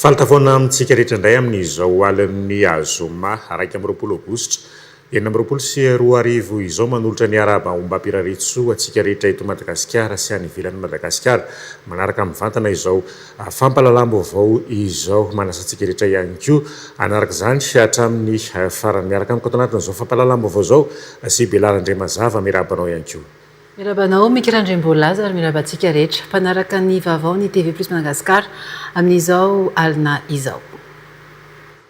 Faltavoana amintsika rehetra indray amin'izao alin'ny azoma araiky amby roapolo aogositra enina amby roapolo sy roa arivo izao manolotra ny araba ombam-piraritsoa atsika rehetra eto Madagasikara sy any ivelan'ny Madagasikara manaraka mivantana izao fampalalam-baovao izao manasantsika rehetra ihany koa anaraka izany hatramin'ny farany miaraka amin'ny kotoanatin'izao fampalalam-baovao izao sy Belaran-Dremazava mirabanao ihany koa. Mirabanao Mikirandrem-Boalaza ary mirabantsika rehetra mpanaraka ny vaovao ny TV Plus Madagasikara amin'izao alina izao.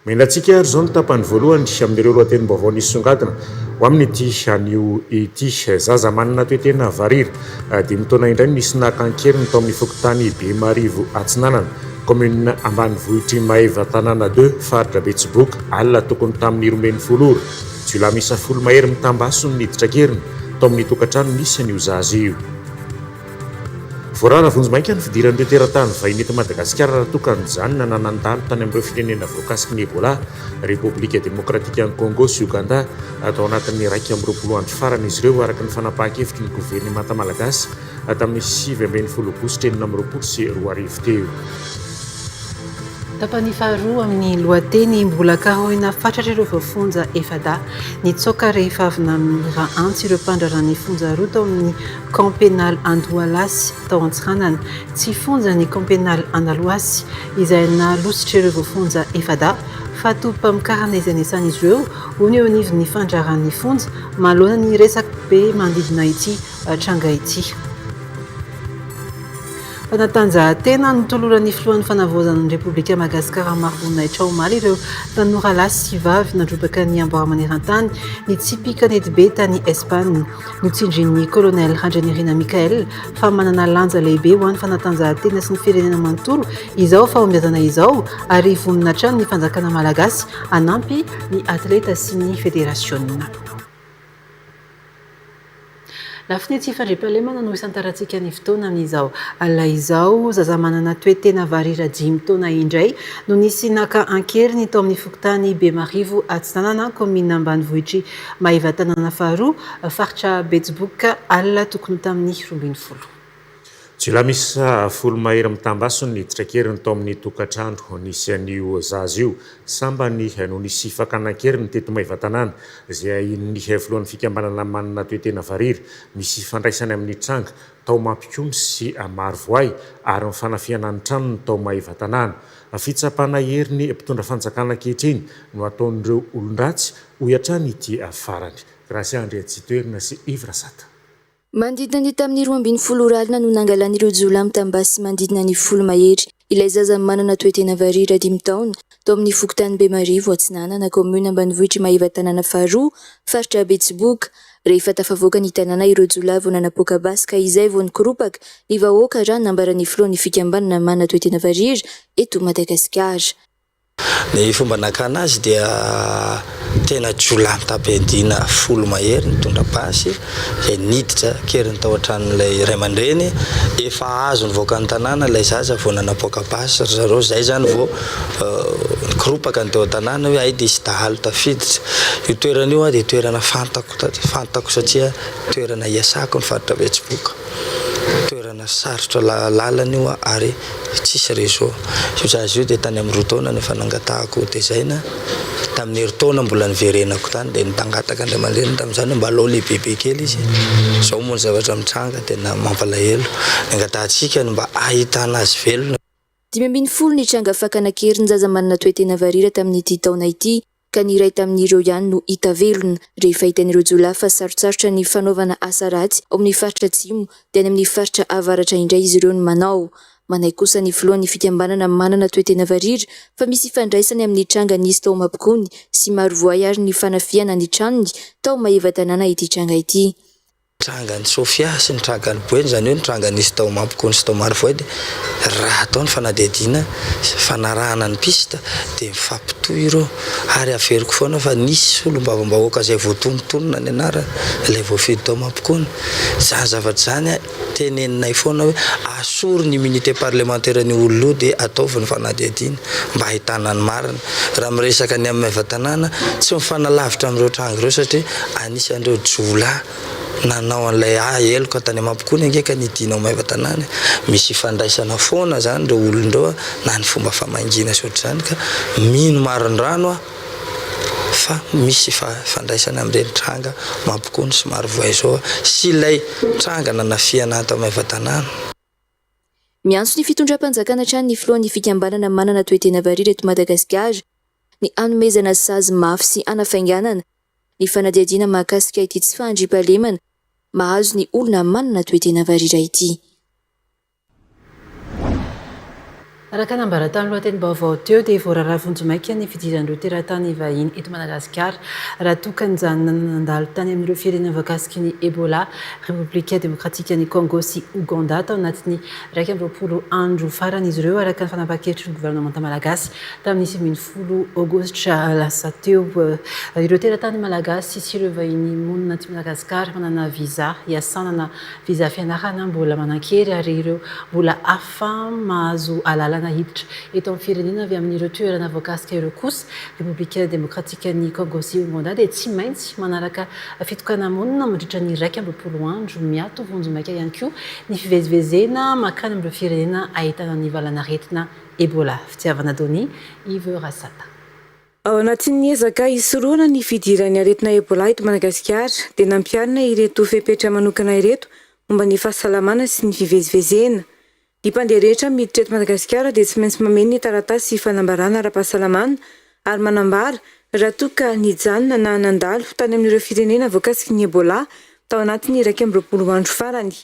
Mendatsika ary izao ny tapany voalohany amin'ireo lohatenim-baovao nisongadina ho amin'ity anio ity zaza manana toetena variry 5 taona indray nisy nakankeriny tao amin'ny fokontany Bemarivo Atsinanana commune ambanivohitry Maeva tanàna 2 faritra Betsiboka alina tokony tamin'ny 12 ora jiolahy misa folo mahery mitambaso ny niditra keriny tao amin'ny tokantrano nisy an'io zaza io. Voarara vonjy-mainka ny fidiran'ireo teratany vahiny eto Madagasikara raha tokany izany nananandalo tany amin'ireo firenena voakasiky ny Ebola, Repoblika Demokratika ny Congo sy Uganda atao anatin'ny 1 andro farany izy ireo araka ny fanapahan-kevitry ny gouvernemanta malagasy tamin'ny 7 aogositra 2020 sy 2 arivo teo. Tapany faharoa amin'ny lohateny mbola karoina fatratra ireo voafonja efada nitsoaka rehefa avy amin'ny raha antsy ireo mpandrarany fonja roa tao amin'ny camp pénal Andoalasy tao Antsiranana tsy fonja ny camp pénal Analoasy izay nalositra ireo voafonja efada fa topam-karana izay nesan'izy ireo ho ny eo anivon'ny fandrarany fonja mahalona ny resaky be mandidina ity tranga ity. Fanatanjahantena nitoloran'ny filohan'ny fanavaozan'ny Repoblika Madagasikara Marvonaitra omaly ireo tanora lahy sy vavy nandrobaka ny ambara-maneran-tany ny tsipika netibe tany Espagne nitsindrin'ny colonel Randrianirina Michael fa manana lanja lehibe ho an'ny fanatanjahantena sy ny firenena manontolo izao fahombiazana izao ary voninahitra ny fanjakana malagasy anampy ny atleta sy ny federasiona. Lafiny tsy fandriam-pahalemana no isantarantsika ny fotoana amin'izao alina izao zaza manana toetena varira 5 taona indray no nisy naka ankeriny tao amin'ny fokontany Bemarivo Atsinanana commune ambanivohitry Maeva tanàna faharoa faritra Betsiboka alina tokony tamin'ny 12. Jiolahy misa folo mahery mitambaso ny niditra keriny tao amin'ny tokantrano nisy an'io zaza io sambany no nisy fakanan-keriny teto Maeva tanàna izay ny filohan'ny fikambanana manana toetena variry misy fandraisany amin'ny tranga tao Mampikony sy Marovoay ary mifanafiana ny tranony tao Maeva tanàna. Fitsapana heriny mpitondra fanjakana ankehitriny no ataon'ireo olon-dratsy ho hiatrany ity farany. Gracia Andrea Tsitoerina sy Ivra Sata. Mandidina ny tamin'ny 12 ora alina no nangalan'ireo jiolahy mitambasy mandidina ny 10 mahery. Ilay zaza manana toetena variry 5 taona tao amin'ny fokontany Bemarivo Atsinanana commune ambanivohitry Maeva tanàna faharoa faritra Betsiboka rehefa tafavoaka ny tanàna ireo jiolahy vao nanapoaka basy ka izay vao nikoropaka ny vahoaka raha nambaran'ny filohan'ny fikambanana manana toetena variry eto Madagasikara. Ny fomba nakana azy dia tena jiolahy mitapendina 10 mahery nitondra basy izay niditra keriny tao an-tranon'ilay ray aman-dreny efa azo nivoaka ny tanàna ilay zaza vao nanapoaka basy zareo zay zany vao nikoropaka ny teo an-tanàna hoe ay dia sy dahalo tafiditra io toerana io dia toerana fantako satria toerana iasako ny faritra Betsiboka toerana sarotra lalana io ary tsisy réseau io zaza io dia tany amin'ny 2 taona nefa nangatahako tezaina tamin'ny herintaona mbola niverenako tany dia nitangataka andray aman-dreny tamin'izany mba aleo lehibe kely izy izao moa ny zavatra mitranga tena mampalahelo nangatahantsika mba ahitana azy velona. 10 ny tranga fakana-keriny zaza manana toetena variry tamin'ity taona ity ka ny iray tamin'ireo ihany no hita velona rehefa hitan'ireo jiolahy fa sarotsarotra ny fanaovana asa ratsy ao amin'ny faritra atsimo dia any amin'ny faritra avaratra indray izy ireo no manao. Manay kosa ny filohan'ny fikambanana manana toetena variry fa misy ifandraisany amin'ny tranga nisy tao Mampikony sy Marovoay ary ny fanafiana ny tranony tao Maeva tanàna ity tranga ity. Trangany Sofia sy ny trangany Boeny zany hoe ny tranga nisy tao Mampikony sy tao Marovoay dia raha atao ny fanadihadiana fanarahana ny pista dia mifampitohy ireo ary averiko foana fa nisy olombavambahoaka izay voatonontonona ny anarana ilay voafidy tao Mampikony zany zavatra zany teneninay foana hoe asory ny unité parlementaire ny olona io dia ataovy ny fanadihadiana mba ahitana ny marina raha miresaka ny amin'ny Maeva tanàna tsy mifanalavitra amin'ireo tranga ireo satria anisan'ireo jiolahy nanao an'ilay eloka tany amampokony angeka nidinao maivatanany misy fandraisana foana zany reo olondreo na ny fomba famangina sotra zany ka mino marondrano fa misy fandraisana amin'ireny tranga mampokony sy maro voaizao sy ilay tranga nanafiana ato maivatanana. Miantso ny fitondram-panjakana trany ny filohan'ny fikambanana manana toetena variry eto Madagasikara ny anomezana sazy mafy sy anafainganana ny fanadihadiana mahakasika ity tsy fahandriam-pahalemana mahazo ny olona manana toetena variry ity. Araka nambaratany lohateny baovao teo dia voarara vonjomaika ny fidiran'ireo teratany vahiny eto Madagasikara raha tokan'izany nandalo tany amin'ireo firenena voakasiky ny Ebola, République démocratique ny Congo sy Ouganda tao anatin'ny 20 andro farany izy ireo araka ny fanapakevitry ny gouvernement malagasy tamin'ny 10 aogositra lasa teo. Ireo teratany malagasy sy ireo vahiny monina aty Madagasikara manana visa iasanana visa fianarana mbola manan-kery ary ireo mbola hafa mahazo alalana hiditra eto amin'ny firenena avy amin'ireo toerana voakasika ireo kosa République démocratique ny Congo sy Ouganda dia tsy maintsy manaraka fitokana monina mandritra ny 20 andro miato vonjomaika ihany koa ny fivezivezena makany amin'ireo firenena ahitana ny valanaretina Ebola. Fitiavana Doni, Yves Rasata. Ao anatin'ny ezaka isoroana ny fidiran'ny aretina Ebola eto Madagasikara dia nampiarina ireto fepetra manokana ireto momba ny fahasalamana sy ny fivezivezena. Ny mpandeha rehetra miditra eto Madagasikara dia tsy maintsy mameno ny taratasy fanambarana ara-pahasalamana ary manambara raha toa ka nijanona na nandalo tany amin'ireo firenena voakasiky ny Ebola tao anatin'ny 20 andro farany.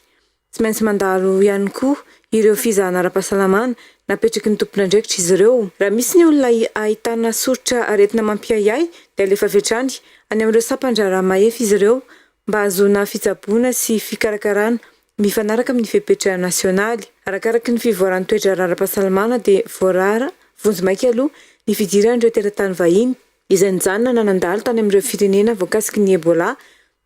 Tsy maintsy mandalo ihany koa ireo fizahana ara-pahasalamana napetraky ny tompon'andraikitra izy ireo. Raha misy ny olona ahitana soritra aretina mampiayay dia alefa vetrany any amin'ireo sampandrara mahefy izy ireo mba azona fitsaboana sy fikarakarana mifanaraka amin'ny fepetra nasionaly. Arakaraky ny fivoaran'ny toetra ara-pahasalamana dia voarara vonjomaika aloha ny fidiran'ireo teratany vahiny izay nijanona na nandalo tany amin'ireo firenena voakasiky ny Ebola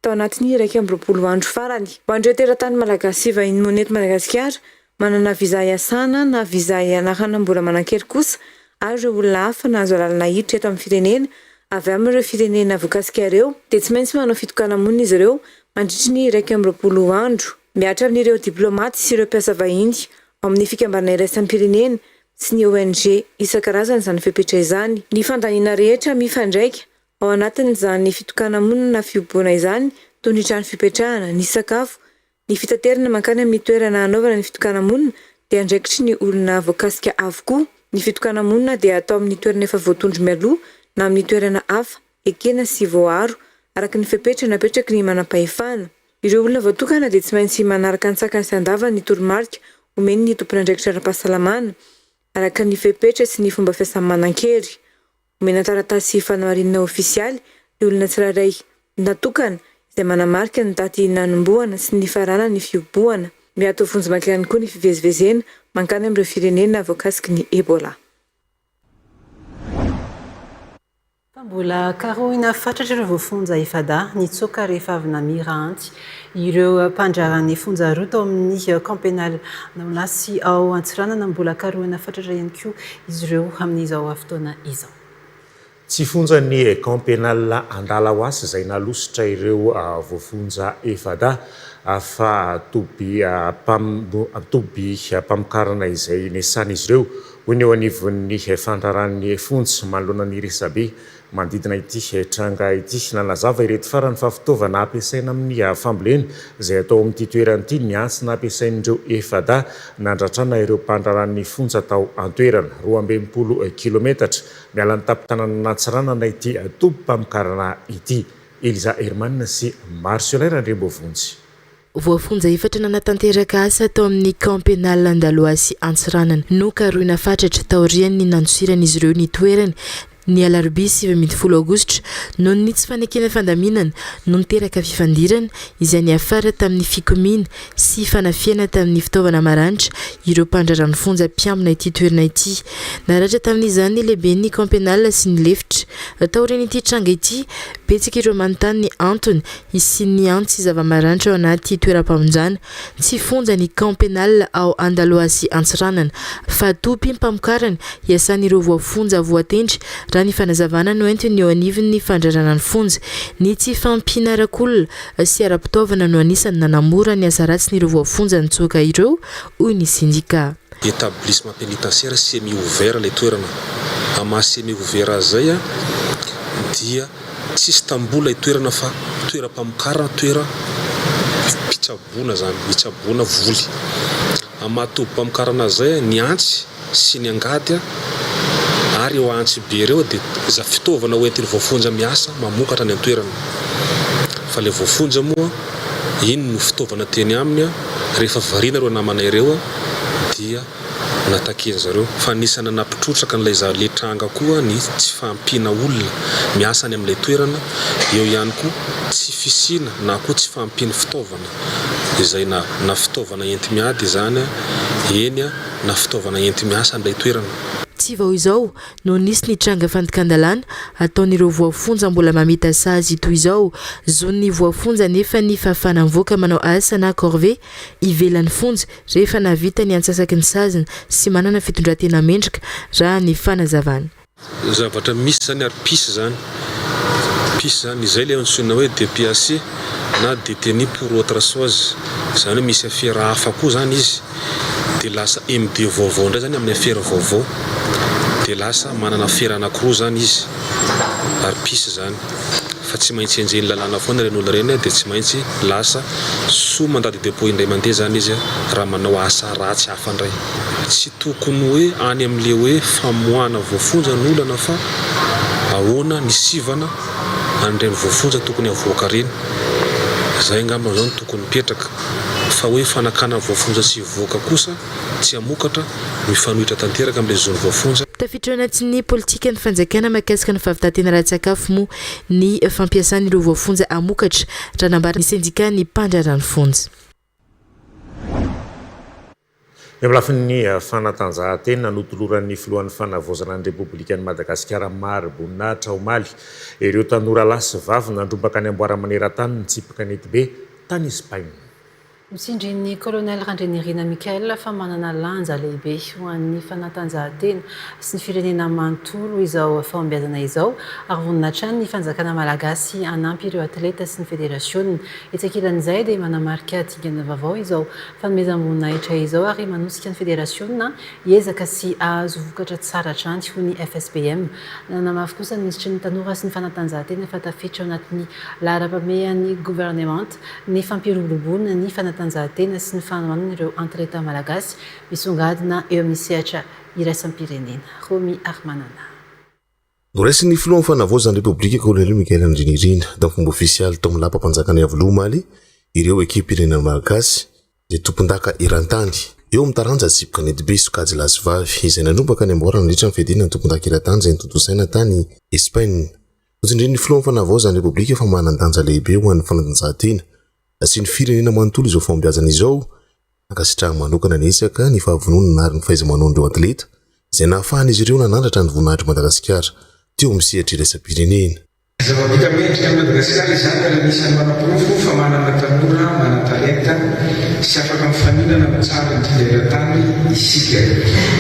tao anatin'ny 20 andro farany. Ho an'ireo teratany malagasy vahiny moneto Madagasikara manana visa iasana na visa ianarana mbola manan-kery kosa ary ireo olona hafa nahazo alalana hiditra eto amin'ny firenena avy amin'ireo firenena voakasika ireo dia tsy maintsy manao fitokana monina izy ireo mandritra ny 20 andro. Miatra amin'ireo diplomaty sy ireo mpiasa vahiny ao amin'ny fikambanana iraisam-pirenena sy ny ONG isan-karazany izany fepetra izany. Ny fandaniana rehetra mifandraika ao anatin'izany fitokana monina fiomboana izany toy ny trano fipetrahana, ny sakafo, ny fitaterana mankany amin'ny toerana anaovana ny fitokana monina dia andraikitry ny olona voakasika avokoa. Ny fitokana monina dia atao amin'ny toerana efa voatondro mialoha na amin'ny toerana hafa ekena sy voaro araka ny fepetra napetraky ny manam-pahefana. Ireo olona voatokana dia tsy maintsy manaraka ny sakany sy andavany ny toromarika omeny ny tompon'andraikitra ara-pahasalamana araka ny fepetra sy ny fomba fiasana manan-kery. Omena taratasy fanamarihana ofisialy ny olona tsirairay natokana izay manamarika ny daty nanomboana sy ny farana ny fiomboana. Miato vonjomaika ihany koa ny fivezivezena mankany amin'ireo firenena voakasiky ny Ebola. Mbola karohina fatratra ireo voafonja ifada nitsoka rehefa avy namiranty ireo mpandraran'ny fonja roa tao amin'ny camp pénal Andaolasy ao Antsiranana mbola karohina fatratra ihany koa izy ireo amin'izao fotoana izao. Tsy fonja ny camp pénal Andalaoasy izay nalositra ireo voafonja efada fa toby mpamokarana izay nesana izy ireo hoy ny eo anivon'ny fandraran'ny fonja manoloana ny resabe mandidina ity tranga ity nalazava ireto farany fa fitaovana ampiasaina amin'ny fambolena izay atao amin'ity toerana ity ny antsy nampiasain'ireo efada nandratrana ireo mpandraran'ny fonja tao antoerana 12 kilometatra miala ny tapitanana Antsiranana ity toby mpamokarana ity. Eliza Hermanina sy Martiolaire Andrembovonjy. Voafonja efatra nanatanteraka asa tao amin'ny camp pénal Andaloasy Antsiranana no karohina fatratra taorian'ny nanosirana izy ireo ny toerana ny alarobia 20 aogositra noho ny tsy fanekena fandaminana no niteraka fifandirana izay niafara tamin'ny fikomina sy fanafiana tamin'ny fitaovana maranitra ireo mpandrarany fonja mpiambina ity toerana ity. Naratra tamin'izany ny lehiben'ny camp pénal sy ny lefitra taorian'ity tranga ity betsaka ireo manontany ny antony sy ny antsy zava-maranitra ao anaty toeram-pamonjana. Tsy fonja ny camp pénal ao Andaloasy Antsiranana fa topy mpamokarana iasan'ireo voafonja voatendry raha ny fanazavana no entiny eo anivon'ny fandrarana ny fonja ny tsy fampinarak'olona sy ara-pitaovana no anisany nanamora ny asa ratsy n'ireo voafonja nitsoaka ireo hoy ny sindika. Établissement pénitentiaire semi ouvert le toerana ama semi ouvert zay dia tsisy tambola itoerana fa toeram-pamokarana toera pitsaboana zany pitsaboana voly amatobo-pamokarana zay ny antsy sy ny angady ary eo antsy be reo dia za fitaovana hoentin'ny voafonja miasa mamokatra ny antoerana fa le voafonja moa iny no fitaovana teny aminy rehefa varina reo namana ireo dia natakeny zareo fa nisana nampitrotraka n'ilay le tranga koa ny tsy fampina olona miasa any amin'ilay toerana eo ihany koa tsy fisina na koa tsy fampina fitaovana izay na fitaovana enti miady zany eny na fitaovana enti miasa an'ilay toerana. Tsy vao izao no nisy ny tranga fandikan-dalàna ataon'ireo voafonja mbola mamita sazy toy izao zon'ny voafonja nefa ny fafana mivoaka manao asa na corvée ivelan'ny fonja rehefa navita ny antsasaky ny saziny sy manana fitondratena mendrika raha ny fanazavana. Zavatra misy zany ary pisy zany izay le antsoina hoe DPAC na détenu pour autre chose zany misy affaire hafa koa zany izy dia lasa MD vaovao ndray zany amin'ny affaire vaovao dia lasa manana affaire anankiroa zany izy ary pisy zany fa tsy maintsy enjeny lalàna foana reny olona reny dia tsy maintsy lasa soa mandady dépôt indray mandeha zany izy raha manao asa ratsy hafa indray tsy tokony hoe any amin'le hoe famoahana voafonja ny olana fa ahoana ny sivana an'ireny voafonja tokony avoaka reny zay angamba zao no tokony mipetraka fa hoe fanakana voafonja tsy voaka kosa tsy amokatra mifanohitra tanteraka amin'ilay zony voafonja. Tafiditra anaty ny politika ny fanjakana mahakasika ny fahavitatena ara-tsakafo moa ny fampiasan'ireo voafonja amokatra raha nambara ny sendika ny mpandrarany fonja. Lafin'ny fanatanjahantena notoloran'ny filohan'ny fanavozana ny Repoblika ny Madagasikara Mariboninahitra Omaly ireo tanora lahy sy vavy nandrombaka ny amboara-maneran-tany nitsipaka ny Etibe tany Espagne. Misindrin'ny colonel Randrenirina Michael fa manana lanja lehibe ho an'ny fanatanjahantena sy ny firenena manontolo izao fahombiazana izao ary voninahitra ny fanjakana malagasy hanampy ireo atleta sy ny federasiona. Itsakilan'izay dia manamarika dingana vaovao izao fanomezam-boninahitra izao ary manosika ny federasiona hiezaka sy ahazo vokatra tsara hatrany ho ny FSBM. Nanamafy kosa ny ministry ny tanora sy ny fanatanjahantena fa tafiditra ao anatin'ny lahara-pamehan'ny gouvernement ny fampiroboroboana ny fanatanjahantena sy ny fanohanana ireo atleta malagasy misongadina eo amin'ny sehatra iraisam-pirenena. Romy Armanana. Noraisiny filohan'ny fanavozana Repoblika Colonel Michael Randrenirina da fomba ofisialy tao amin'ny lapa-panjakana avy Lomaly ireo ekipe pirenena malagasy dia tompon-daka eran-tany eo amin'ny taranja tsipika ny Etibe sokajy lahy sy vavy izay nandrombaka ny amboarana nandritra ny fedina ny tompon-daka eran-tany izay nitotosaina tany Espagne. Notsindrin'ny filohan'ny fanavozana Repoblika fa manan-danja lehibe ho an'ny fanatanjahantena sy ny firenena manontolo izao fahombiazana izao ankasitraha manokana nisaka ny fahavononana ary ny fahaiza-manaon'ireo atleta izay nahafahan'izy ireo nanandratra ny voninahitry Madagasikara teo amin'ny sehatra iraisam-pirenena. Zava-bita mendrika ny Madagasikara izany ary anisan'ny manam-porofo fa manana tanora manan-talenta sy afaka mifaninana mitsara ny eran-tany isika.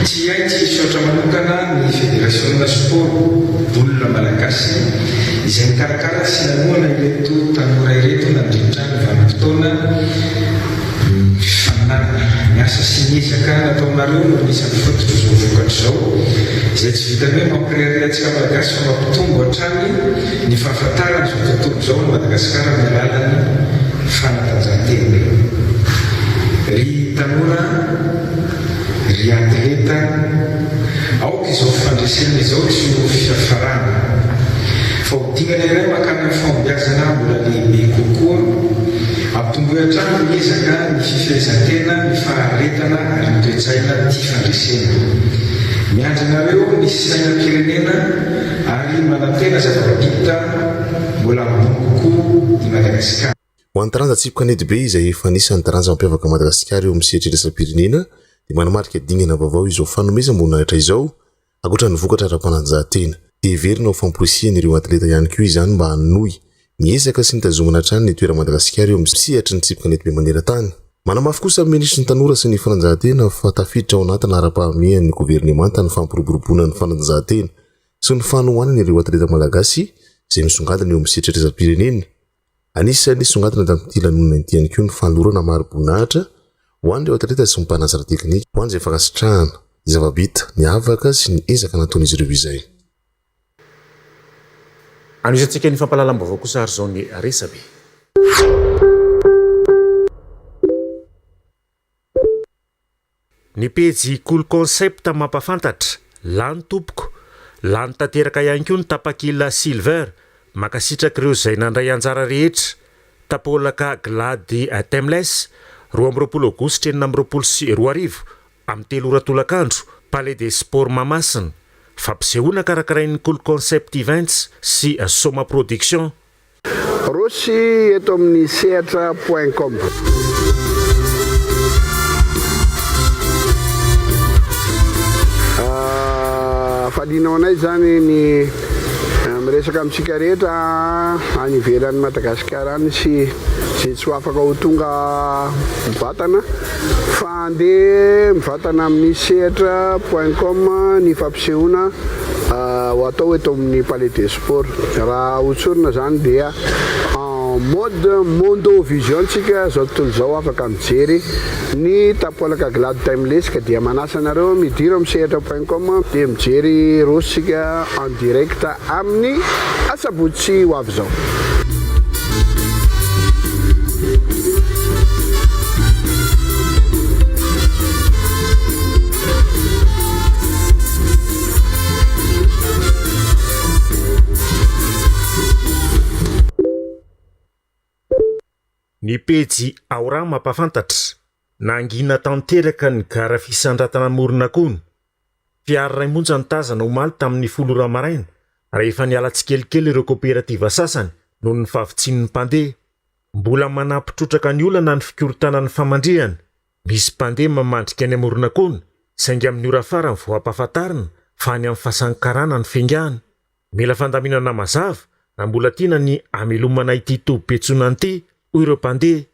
Tsy hay tsy hisotra manokana ny federasiona sport bolina malagasy izay mikarakara sy namoana ireto tanora ireto nandritra ny vanim-potoana fananana miasa sy niezaka nataonareo no anisan'ny fototra izao vokatra izao izay tsy vita hoe mampirehare antsika malagasy fa mampitombo hatrany ny fahafantarana izao tontolo izao ny Madagasikara amin'ny alalan'ny fanatanjahantena. Ry tanora, ry atleta, aoka izao fandresena izao tsy ho fiafarana fa hodingana iray makana ny fahombiazana mbola lehibe kokoa ampitomboy hatrany miezaka ny fifehezan-tena ny faharetana ary ny toe-tsaina ty fandresena. Miandranareo ny sainam-pirenena ary manantena zava-bita mbola ambony kokoa i Madagasikara. Ho an'ny taranja tsipika ny Etibe izay efa anisan'ny taranja mampiavaka Madagasikara eo amin'ny sehatra iraisam-pirenena dia manamarika dingana vaovao izao fanomezam-boninahitra izao ankoatra ny vokatra ara-panatanjahantena. Heverina ho famporisihana ireo atleta ihany koa izany mba hanohy miezaka sy nitazomana hatrany ny toera Madagasikara eo amin'ny sehatra ny tsipika ny Etibe maneran-tany. Manamafy kosa ministry ny tanora sy ny fanatanjahantena fa tafiditra ao anatin'ny ara-pahamehan'ny gouvernemanta ny fampiroboroboana ny fanatanjahantena sy ny fanohanany ireo atleta malagasy izay misongadina eo amin'ny setratrezam-pirenena. Anisany songadina tamin'ity lanonana ity ihany koa ny fanolorana maro boninahitra ho an'ireo atleta sy mpanazara teknika ho an'izay fankasitrahana zava-bita ny avaka sy ny ezaka nataon'izy ireo izay. Anisantsika ny fampahalalam-baovao kosa ary zao ny resabe. Ny pejy Cool Concept mampafantatra lany tompoko lany tanteraka ihany koa ny tapakila Silver makasitraka ireo izay nandray anjara rehetra tapolaka Glady Timeless 12 Aogositra 2024 amin'ny 3 ora tolakandro Palais des Sports Mamasina fampisehoana karakarain'ny Cool Concept Events sy Soma Production. Rosy eto amin'ny sehatra.com. Fadinao anay zany ny miresaka amintsika rehetra any ivelan'ny Madagasikara any sy zay tsy ho afaka ho tonga mivatana fa andeha mivatana amin'ny sehatra.com ny fampisehoana ho atao eto amin'ny Palais des Sports. Raha hotsorina zany dia mode Mondo Vision tsika zao tontolo zao afaka mijery ny tapolaka Glady Timeless ka dia manasa anareo midira amin'ny sehatra.com dia mijery rosika en direct amin'ny asabotsy ho avy zao. Ny pejy Aura mampafantatra nangina tanteraka ny gara fisandratana morona kony. Fiara ray monja ny tazana omaly tamin'ny 10 ora maraina rehefa niala tsikelikely ireo kooperativa sasany noho ny fahavitsin'ny mpandeha. Mbola manampitrotraka ny olana ny fikorotanan'ny famandrihany. Misy mpandeha mamandrika any amorona kony saingy amin'ny ora farany vao ampahafantarina fa any amin'ny fahasankarana ny fingana. Mila fandaminana mazava na mbola tiana ny amelomana ity tobi-piantsonana ity hoy ireo mpandeha.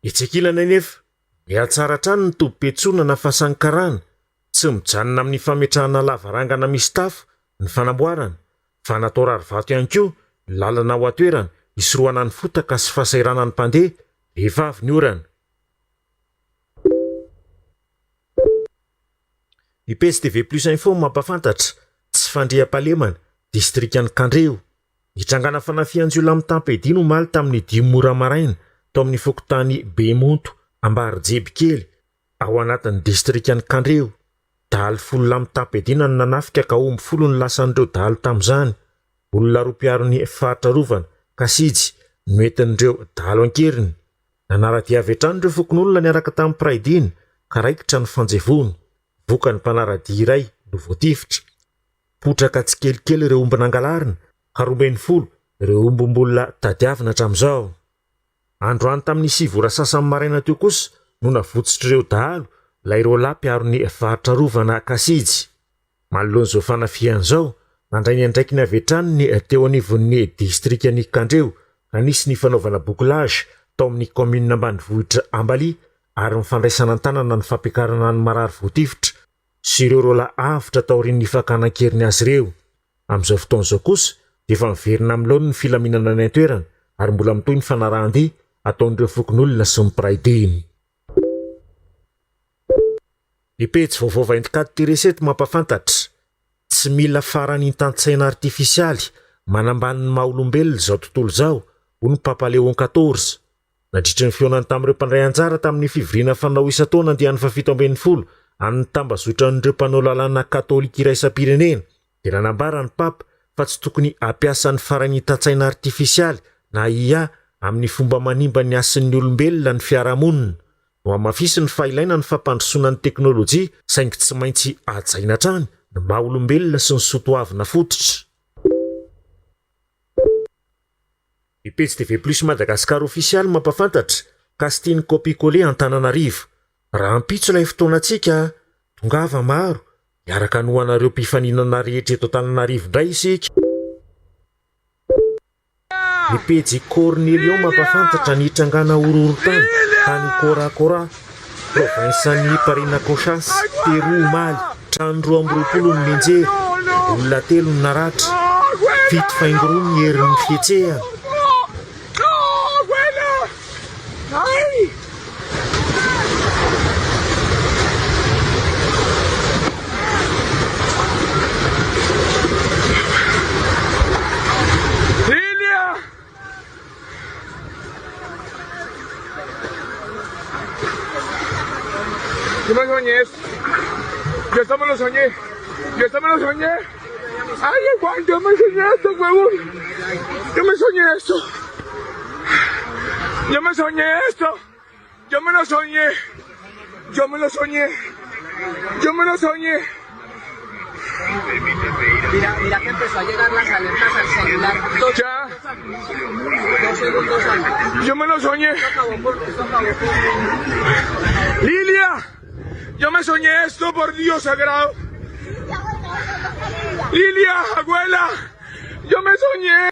Itsekilana nefa mihatsara trano ny tobi-piantsonana na fahasankarana tsy mijanona amin'ny fametrahana lavarangana misy tafo ny fanamboarana fa natao rarivato ihany koa ny lalana ho atoerana hisorohana ny fotaka sy fahasairana ny mpandeha rehefa avy ny orana. Ny PSTV Plus Info mampafantatra tsy fandriam-pahalemana distrikan'ny Kandreo. Nitrangana fanafianjola amin'ny tampedino omaly tamin'ny 10 ora maraina tao amin'ny fokotany Bemonto Ambary Jebikely ao anatin'ny distrikan'ny Kandreo. Daly 10 amin'ny tampedina ny nanafika ka 10 ny lasan'ireo daly tamin'izany. Olona ropiarony faritra rovana Kasidy noentin'ireo dalo ankeriny. Nanaradia avetrany ireo fokon'olona niaraka tamin'ny Praidiny ka raikitra ny fanjevony. Voka ny mpanaradia iray no voatifitra. Potraka tsikelikely ireo omby nangalarina ka 20 ireo ombom-bola tadiavina hatramin'izao. Androany tamin'ny 7 ora sasany maraina teo kosa no navotsitra ireo dahalo ilay ireo lahy mpiaro-ny faritra rovana Kasidy. Manoloan'izao fanafian'izao nandray ny andraiky ny avetrany ny teo anivon'ny distrikany Kandreo ka nisy ny fanaovana bouclage tao amin'ny commune ambanivohitra Ambali ary mifandraisana an-tanana ny fampiakarana ny marary voatifitra sy ireo rola avitra taorian'ny fakanan-keriny azy ireo. Amin'izao fotoan'izao kosa dia efa miverina amin'laony ny filaminana ny antoerana ary mbola mitoy ny fanarahan-dia ataon'ireo fokon'olona sy ny praidiny. Ny pejy vaovao 24 Tireseto mampafantatra tsy mila farany tantsaina artifisialy manambany ny maha-olombelona izao tontolo izao ho ny Papa Léon 14. Nandritra ny fionany tamin'ireo mpandray anjara tamin'ny fivoriana fanao isa-taona andiany fa 17 amin'ny tambazotran'ireo mpanao lalàna katolika iraisam-pirenena dia nanambara ny Papa fa tsy tokony ampiasa ny farany tantsaina artifisialy na IA amin'ny fomba manimba ny asin'ny olombelona ny fiarahamonina. No amafisy ny fahilaina ny fampandrosoana ny teknôlôjia saingy tsy maintsy ajaina trany ny maha-olombelona sy ny sotoavina fototra. Ny PSTV Plus Madagasikara ofisialy mampafantatra Castine Copy-Collé Antananarivo. Raha ampitso ilay fotoanantsika tongava maro miaraka nohanareo mpifaninana rehetra eto Antananarivo indray isika. Ny pejy Cornelion mampafantatra ny trangana orohorotany tany Korakora provinsan'ny Parinakoshas Peroa omaly trano 20 ny menjery. olona telo ny naratra fito faingoroa ny herin'ny fietsehana. Yo me soñé eso. Yo eso me lo soñé. Yo eso me lo soñé. Ay, Juan, yo me soñé esto, huevón. Yo me soñé esto. Yo me soñé esto. Yo me lo soñé. Yo me lo soñé. Yo me lo soñé. Mira que empezó a llegar las alertas al celular. Ya. 2 segundos antes. Yo me lo soñé. Esto acabó por... Lilia, yo me soñé esto, por Dios sagrado. Lilia, abuela, yo me soñé.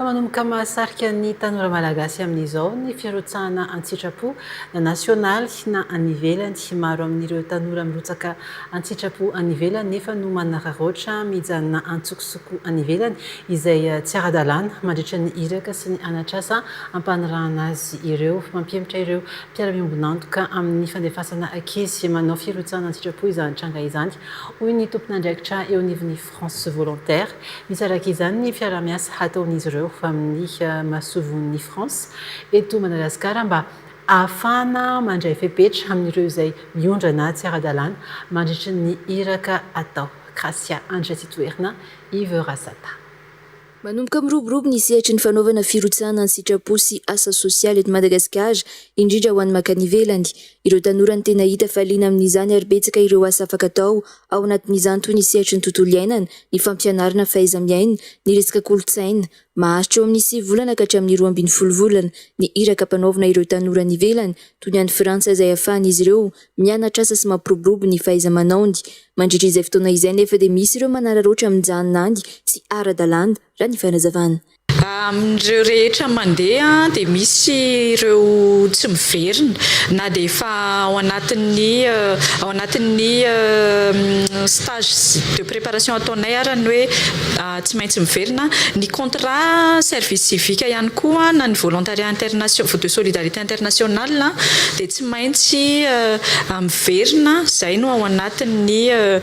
Manomboka mahasarika ny tanora malagasy amin'izao ny fiarotsahana an-tsitrapo na nasionaly na anivelany. Maro amin'ireo tanora mirotsaka an-tsitrapo anivelany nefa no manararaotra mijanona antsokosoko anivelany izay tsy ara-dalàna mandritra ny iraka sy ny anatrasa ampanarahana azy ireo. Mampiemitra ireo mpiara-miombonantoka amin'ny fandefasana ankizy manao fiarotsahana an-tsitrapo izany tranga izany. Hoy ny tompon'andraikitra eo anivon'ny France Volontaire. Misy araka izany ny fiara-miasa ataon'izy ireo amin'ny masovon'ny France eto Madagasikara mba ahafahana mandray fepetra amin'ireo izay miondrana tsy ara-dalàna mandritra ny iraka atao. Gracia Andresitoerina, Yves Rasata. Manomboka miroborobo ny sehatry ny fanaovana firotsahana ny sitrapo sy asa sosialy eto Madagasikara indrindra ho an'ny makanivelany. Ireo tanora ny tena hita faliana amin'izany ary betsaka ireo asa afaka atao ao anatin'izany toy ny sehatry ny tontolo iainana, ny fampianarana fahaiza-miaina, ny resaka kolontsaina. Maharitra eo amin'ny 9 volana ka hatramin'ny 12 volana ny iraka mpanaovana ireo tanora nivelany toy ny any Frantsa izay ahafahan'izy ireo mianatra asa sy mampiroborobo ny fahaiza-manaony. Mandritra izay fotoana izay nefa dia misy ireo manararaotra mijanona andy sy ara-dalàna raha ny fanazavana. Amin'ireo rehetra mandeha dia misy ireo tsy miverina na dia efa ao anatin'ny stage de préparation ataonay ary ny hoe tsy maintsy miverina ny contrat service civique ihany koa na ny volontariat international de solidarité internationale dia tsy maintsy miverina izay no ao anatin'ireo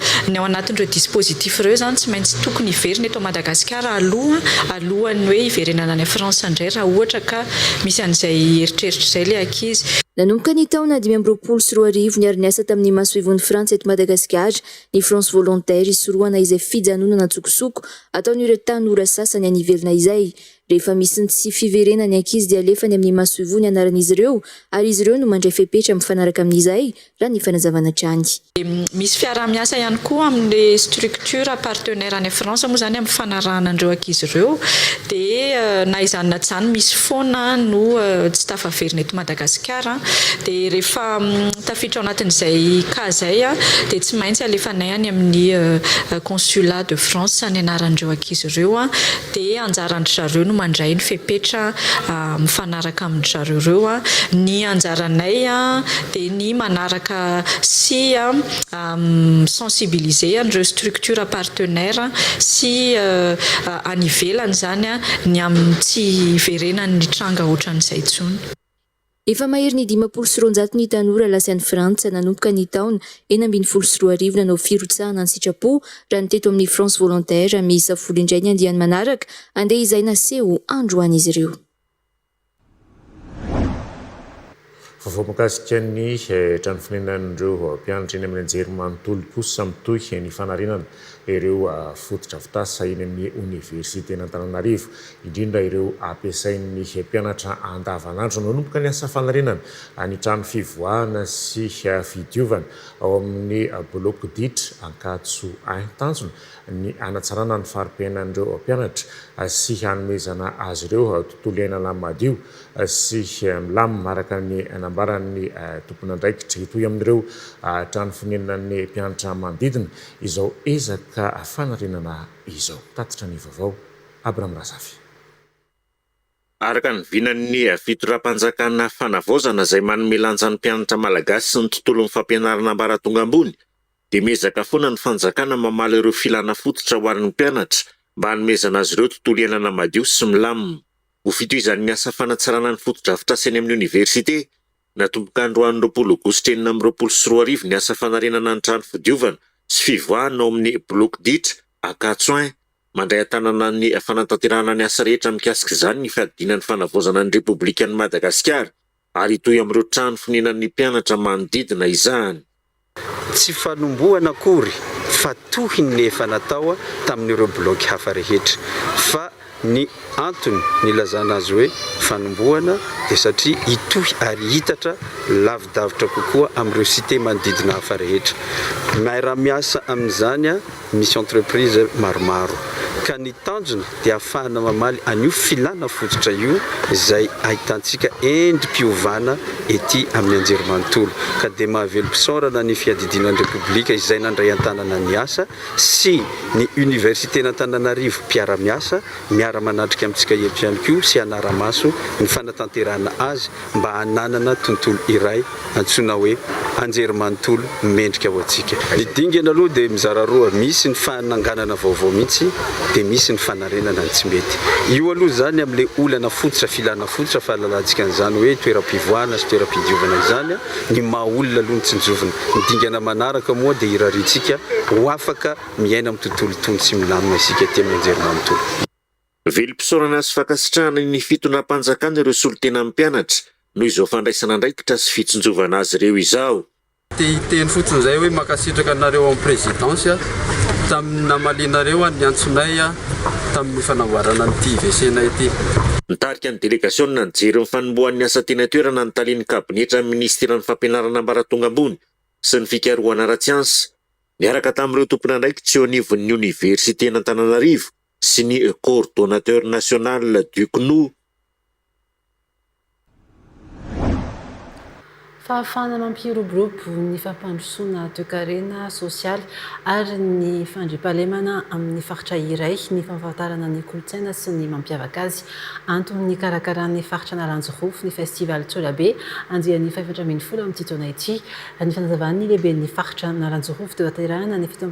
dispositif ireo zany tsy maintsy tokony hiverina eto Madagasikara alohan'ny hoe hiverenana any France indray raha ohatra ka misy an'izay eritreritra izay ilay ankizy. Nanomboka ny taona 2024 ny ary-niasa tamin'ny masoivon'ny Frantsa eto Madagasikara ny France Volontaire isorohana izay fijanonana tsokosoko ataon'ireo tanora sasany anivelina izay. Rehefa misy ny tsy fiverenany ankizy dia alefany amin'ny masoivony anaran'izy ireo ary izy ireo no mandray fepetra mifanaraka amin'izay raha ny fanazavana hatrany. Misy fiara-miasa ihany koa amin'ny structure partenaire any France moa zany amin'ny fanarahana an'ireo ankizy ireo dia na izany na tsany misy foana no tsy tafaverina eto Madagasikara dia rehefa tafiditra ao anatin'izay kazay dia tsy maintsy alefanay any amin'ny consulat de France ny anaran'ireo ankizy ireo dia anjaran'ny zareo no mandray ny fepetra mifanaraka amin'ny zareo ireo. Ny anjaranay dia ny manaraka sy sensibiliser an'ireo structure partenaire sy anivelany zany ny amin'ny tsy verenan'ny tranga ohatran'izay intsony. Efa mahery ny 500 ny tanora lasy any Frantsa nanomboka ny taona 2024 nanao firotsahana ny sitrapo raha ny teto amin'ny France Volontaire miisa 10 indray ny andiany manaraka andeha izay naseho androany izy ireo. Vao mahakasika ny trano fonenan'ireo mpianatra eny amin'ny anjery manontolo posy mitohy ny fanarinana ireo fototra fitasa eny amin'ny université n'Antananarivo indrindra ireo ampiasain'ny mpianatra andavanandro nanomboka ny asa fanarinana ny trano fivoahana sy fidiovana ao amin'ny bloc ditra Ankatso Tanjona ny anatsarana ny fari-piainan'ireo mpianatra sy hanomezana azy ireo tontolo iainana madio sy milamina maraka ny anambaran'ny tompon'andraikitra hitohy amin'ireo trano fonenan'ny mpianatra manodidina izao ezaka fanarinana izao. Tatitra ny vaovao Abraham Razafy. araka ny vinan'ny fitoram-panjakana fanavaozana izay manome lanja ny mpianatra malagasy sy ny tontolon'ny fampianarana ambaratonga ambony dia miezaka foana ny fanjakana mamaly ireo filana fototra ho an'ny mpianatra mba hanomezana azy ireo tontolo iainana madio sy milamina. Ho fitohizan'ny asa fanatsarana ny foto-dravitra sainy amin'ny oniversite, natomboka androany 20 ny asa fanarenana ny trano fodiovana sy fivoahana ao amin'ny bloc ditra Akatsoin, mandray atanana ny fanatanterahana ny asa rehetra mikasika izany ny fiadinan'ny fanavaozana ny Repoblikan'i Madagasikara ary toy amin'ireo trano fonenan'ny mpianatra manodidina izany. Tsy fanombohana akory fa tohiny efa natao tamin'ireo bloc hafa rehetra fa ny antony nilazana azy hoe fanombohana dia satria hitohy ary hitatra lavidavitra kokoa amin'ireo cité manodidina hafa rehetra. Miara-miasa amin'izany misy entreprise maromaro ka ny tanjona dia ahafahana mamaly an'io filana fototra io izay ahitantsika endrim-piovana ety amin'ny anjerimanontolo ka dia mahavelom-pisaorana ny fiadidinan'ny Repoblika izay nandray an-tanana ny asa sy ny université n'Antananarivo mpiara-miasa miara-manatrika amintsika eto ihany koa sy anara-maso ny fanatanterahana azy mba hananana tontolo iray antsoina hoe anjerimanontolo mendrika ho antsika. Ny dingana aloha dia mizara roa, misy ny fananganana vaovao mihitsy dia misy ny fanarenana ny tsy mety. Io aloha zany amin'ilay olana fototra filana fototra fahalalantsika an'izany hoe toeram-pivoahana sy toeram-pidiovana izany ny maha-olona aloha ny tsinjovina. Ny dingana manaraka moa dia iraritsika ho afaka miaina amin'ny tontolo tony sy milamina isika ety amin'ny anjerimanontolo. Velim-pisaorana sy fankasitrahana ny fitondram-panjakana ireo solotena mpianatra noho izao fandraisana andraikitra sy fitsinjovana azy ireo izao. Teny fotsiny izay hoe makasitraka anareo amin'ny présidence tamin'ny namalinareo ny antsonay tamin'ny fanamboarana n'ity vesena ity. Nitarika ny délégation nijery ny fanombohan'ny asa tena toerana ny talian'ny kabinetra ministeran'ny fampianarana ambaratonga ambony sy ny fikarohana ara-tsiansa niaraka tamin'ireo tompon'andraikitra eo anivon'ny université n'Antananarivo sy ny coordonnateur national du CNU. Fahafahana mampiroborobo ny fampandrosoana toe-karena sosialy ary ny fandriampahalemana amin'ny faritra iray ny fampahafantarana ny kolontsaina sy ny mampiavaka azy antony karakaran'ny faritra Nalanjorofo ny festival Tsolabe andian'ny 7 amin'ny taona ity ny fanazavany lehibe ny faritra Nalanjorofo teo aterahana ny 7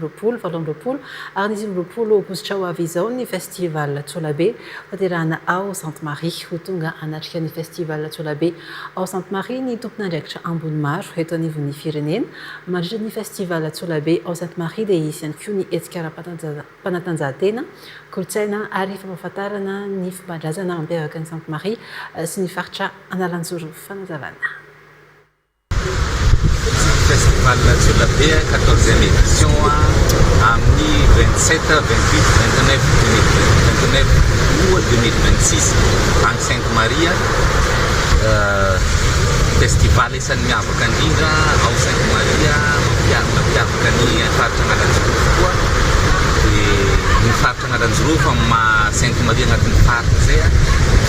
ary ny 20 aogositra ho avy izao ny festival Tsolabe aterahana ao Sainte-Marie ho tonga anatrika ny festival Tsolabe ao Sainte-Marie ny tompon'andraikitra ambony maro eto anivon'ny firenena mandritra ny festival Tsolabe ao Sainte-Marie dia isy ihany koa ny hetsika ara-panatanjahantena kolontsaina ary fampahafantarana ny fomban-drazana mampiavaka ny Sainte-Marie sy ny faritra Nalanjorofo fanazavana. Festival Tsolabe 14e édition amin'ny 27, 28, 29 août 2026 any Sainte-Marie. Festival isan'ny miavaka indrindra ao Sainte-Marie mampiavaka ny faritra Nalanjorofo koa dia ny faritra Nalanjorofo amin'ny Sainte-Marie agnatin'ny faritra zay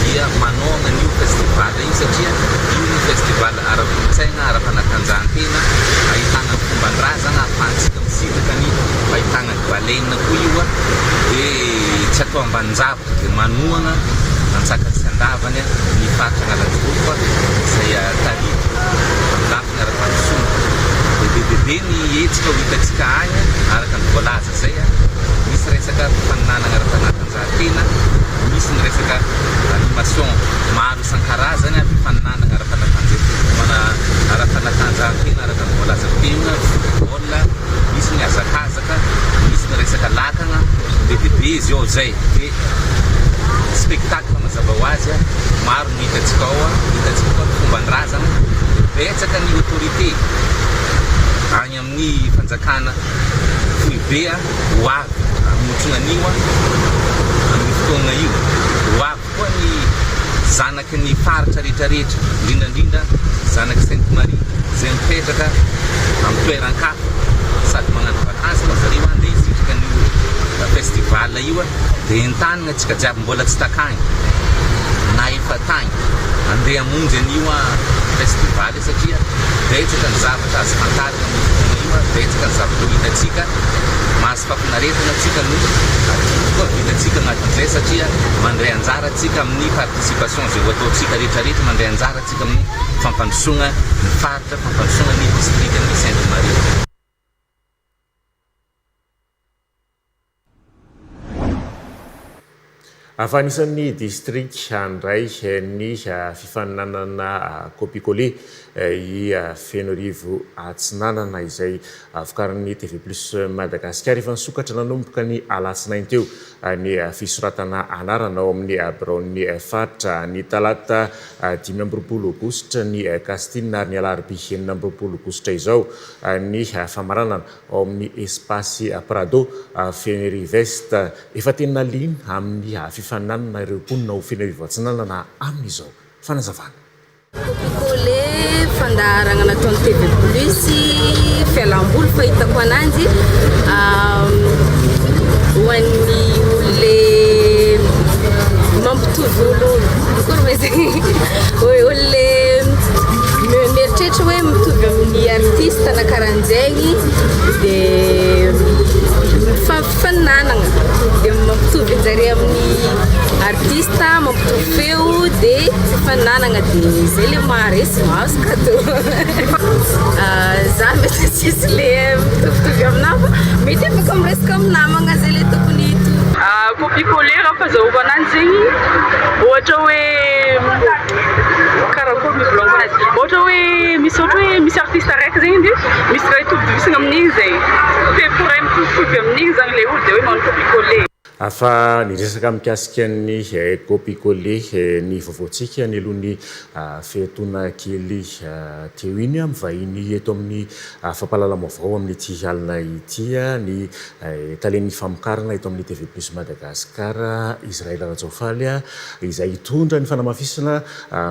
dia manao an'io festival io satria io ny festival ara-kolontsaina ara-panatanjahantena ahitana ny fomban-drazana ahafahantsika misintaka ny fahitana ny baleina koa io dia tsy atao ambanin-javatra dia manohana ansaka sy andavany ny faritra Nalanjorofo izay tarika lafiny ara-pandrosoana dia bebe ny hetsika ho hitantsika agny araka ny voalaza zay misy resaka faninanana ara-panatanjahantena misy ny resaka animation maro isan-karazany faninanana ara-panatanjahantena araka ny voalaza tena baolina misy ny hazakazaka misy ny resaka lakana bebe izy ao zay dia spectacle mazava ho azy maro ny hitantsika ao fomban-drazana betsaka ny autorité agny amin'ny fanjakana foibe ho avy amotrona an'io amin'ny fotoana io ho avy koa ny zanaky ny faritra rehetrarehetra indrindrandrindra zanaky Sainte-Marie izay mipetraka amin'ny toeran-kafa sady magnano vakansy moa zareo andeha hisitraka an'io festival io dia entanina antsika jiaby mbola tsy takagny na efa tagny andeha hamonjy an'io festival satria betsaka ny zavatra azo fantarina amin'ny fotoana io betsaka ny zavatra hitatsika mahasy fampianaretana atsika no koa vitatsika agnatin'izay satria mandray anjara atsika amin'ny participation zay ho ataontsika rehetrarehetra mandray anjara atsika amin'ny fampandrosoana ny faritra fampandrosoana ny district ny Sainte Marie. Afanisan'ny district handray ny fifaninanana copie-collé i Fenorivo Atsinanana izay vokarin'ny TV Plus Madagascar efa nisokatra nanomboka ny alatsinainy teo ny fisoratana anarana ao amin'ny biraon'ny faritra ny talata 5 aogositra ny Castine ary ny alarobia 9 aogositra izao ny famaranana ao amin'ny espace Prado Fenorivest efa tena lina amin'ny fifaninanana ireo mponina ho Fenorivo Atsinanana amin'izao fanazavana. Copie-collé fandaharana nataon'ny TV Plus fialam-boly fahitako ananjy ho an'ny olona mampitovy ololo olona mieritreritra hoe mitovy amin'ny artiste na karan'izegny dia mifaninanana dia mampitovy anjare amin'ny artiste mampitovy feo dia mifaninanana dia izay le maharesy mahazo cadeau za mety tsisy le mitovitovy aminahy fa mety afaka miresaka amin'ny namagna zay le tokony hito. Copie-collé raha fahazahoako ananjy zegny ohatra hoe karakory mivolagna azy ohatra hoe misy artiste araiky zegny dia misy raha itovitovizana amin'igny zay feporay mitovitovy amin'igny zany le olo dia hoe manao copie-collé. Afa niresaka mikasika ny copie-collé ny vaovaontsika ny alohan'ny fiatoana kely teo iny mivahiny eto amin'ny fampalalam-baovao amin'ny ity alina ity ny talen'ny famokarana eto amin'ny TV Plus Madagascar Israel Ratsofaly izay hitondra ny fanamafisana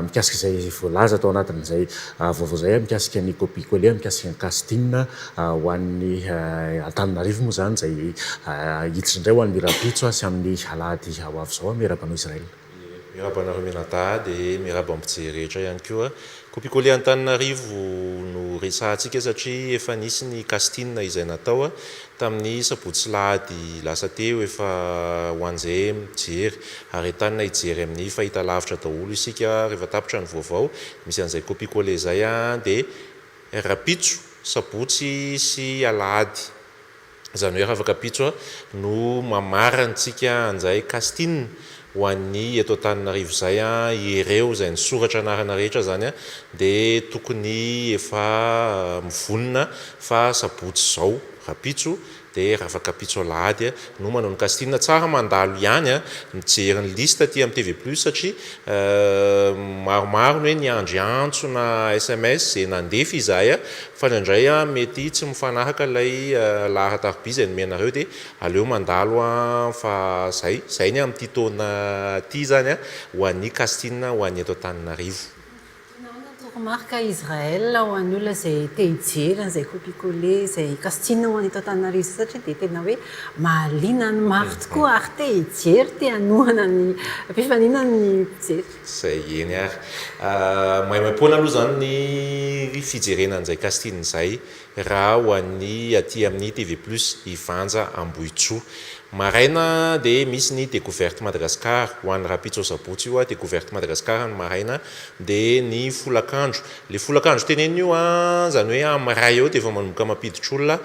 mikasika izay voalaza tao anatin'izay vaovao zay mikasika ny copie-collé mikasika ny Castine ho an'ny Antananarivo moa zany zay hiditra indray ho an'ny Rapitso sy amin'ny alady ao avy zao miarabanao Israel. Mirabanareo menata dia miraba ampijery rehetra ihany koa copie-collé Antananarivo no resahantsika satria efa nisy ny Castine izay natao tamin'ny sabotsy lahady lasa teo efa ho an'izay mijery ary entanina hijery amin'ny fahitalavitra daholo isika rehefa tapitra ny vaovao misy an'izay copie-collé zay dia Rapitso sabotsy sy alahady zany hoe afaka pitso no mamarantsika an'izay Castine ho an'ny eto Antananarivo zay ireo izay nisoratra anarana rehetra zany dia tokony efa mivonona fa sabotsy zao Rapitso dia afaka pitso alahady no manao ny Castine tsara mandalo ihany mijery ny lista aty amin'ny TV Plus satria maromaro ny hoe niandry antso na SMS zay nandefa izay fa indraindray mety tsy mifanaraka ilay lahataroby izay nomenareo dia aleo mandalo fa zay ny amin'ity taona ity zany ho an'ny Castine ho an'ny eto Antananarivo. Marka Israel ho an'ny olona izay te hijery an'izay copie-collé izay Castine ho an'ny eto Antananarivo satria dia tena hoe mahaliana ny maro tokoa ary te hijery te hanohana ny mpifanina ny mpijery. Zay eny ary maimaimpona aloha zany ny fijerena an'izay Castine izay raha ho an'ny aty amin'ny TV Plus Ivanja Ambohitsoa. Maraina dia misy ny découverte Madagascar ho an'ny Rapitso sabotsy io découverte Madagascar ny maraina dia ny folakandro le folakandro teneny io zany hoe amin'ny ray eo dia efa manomboka mampiditra olona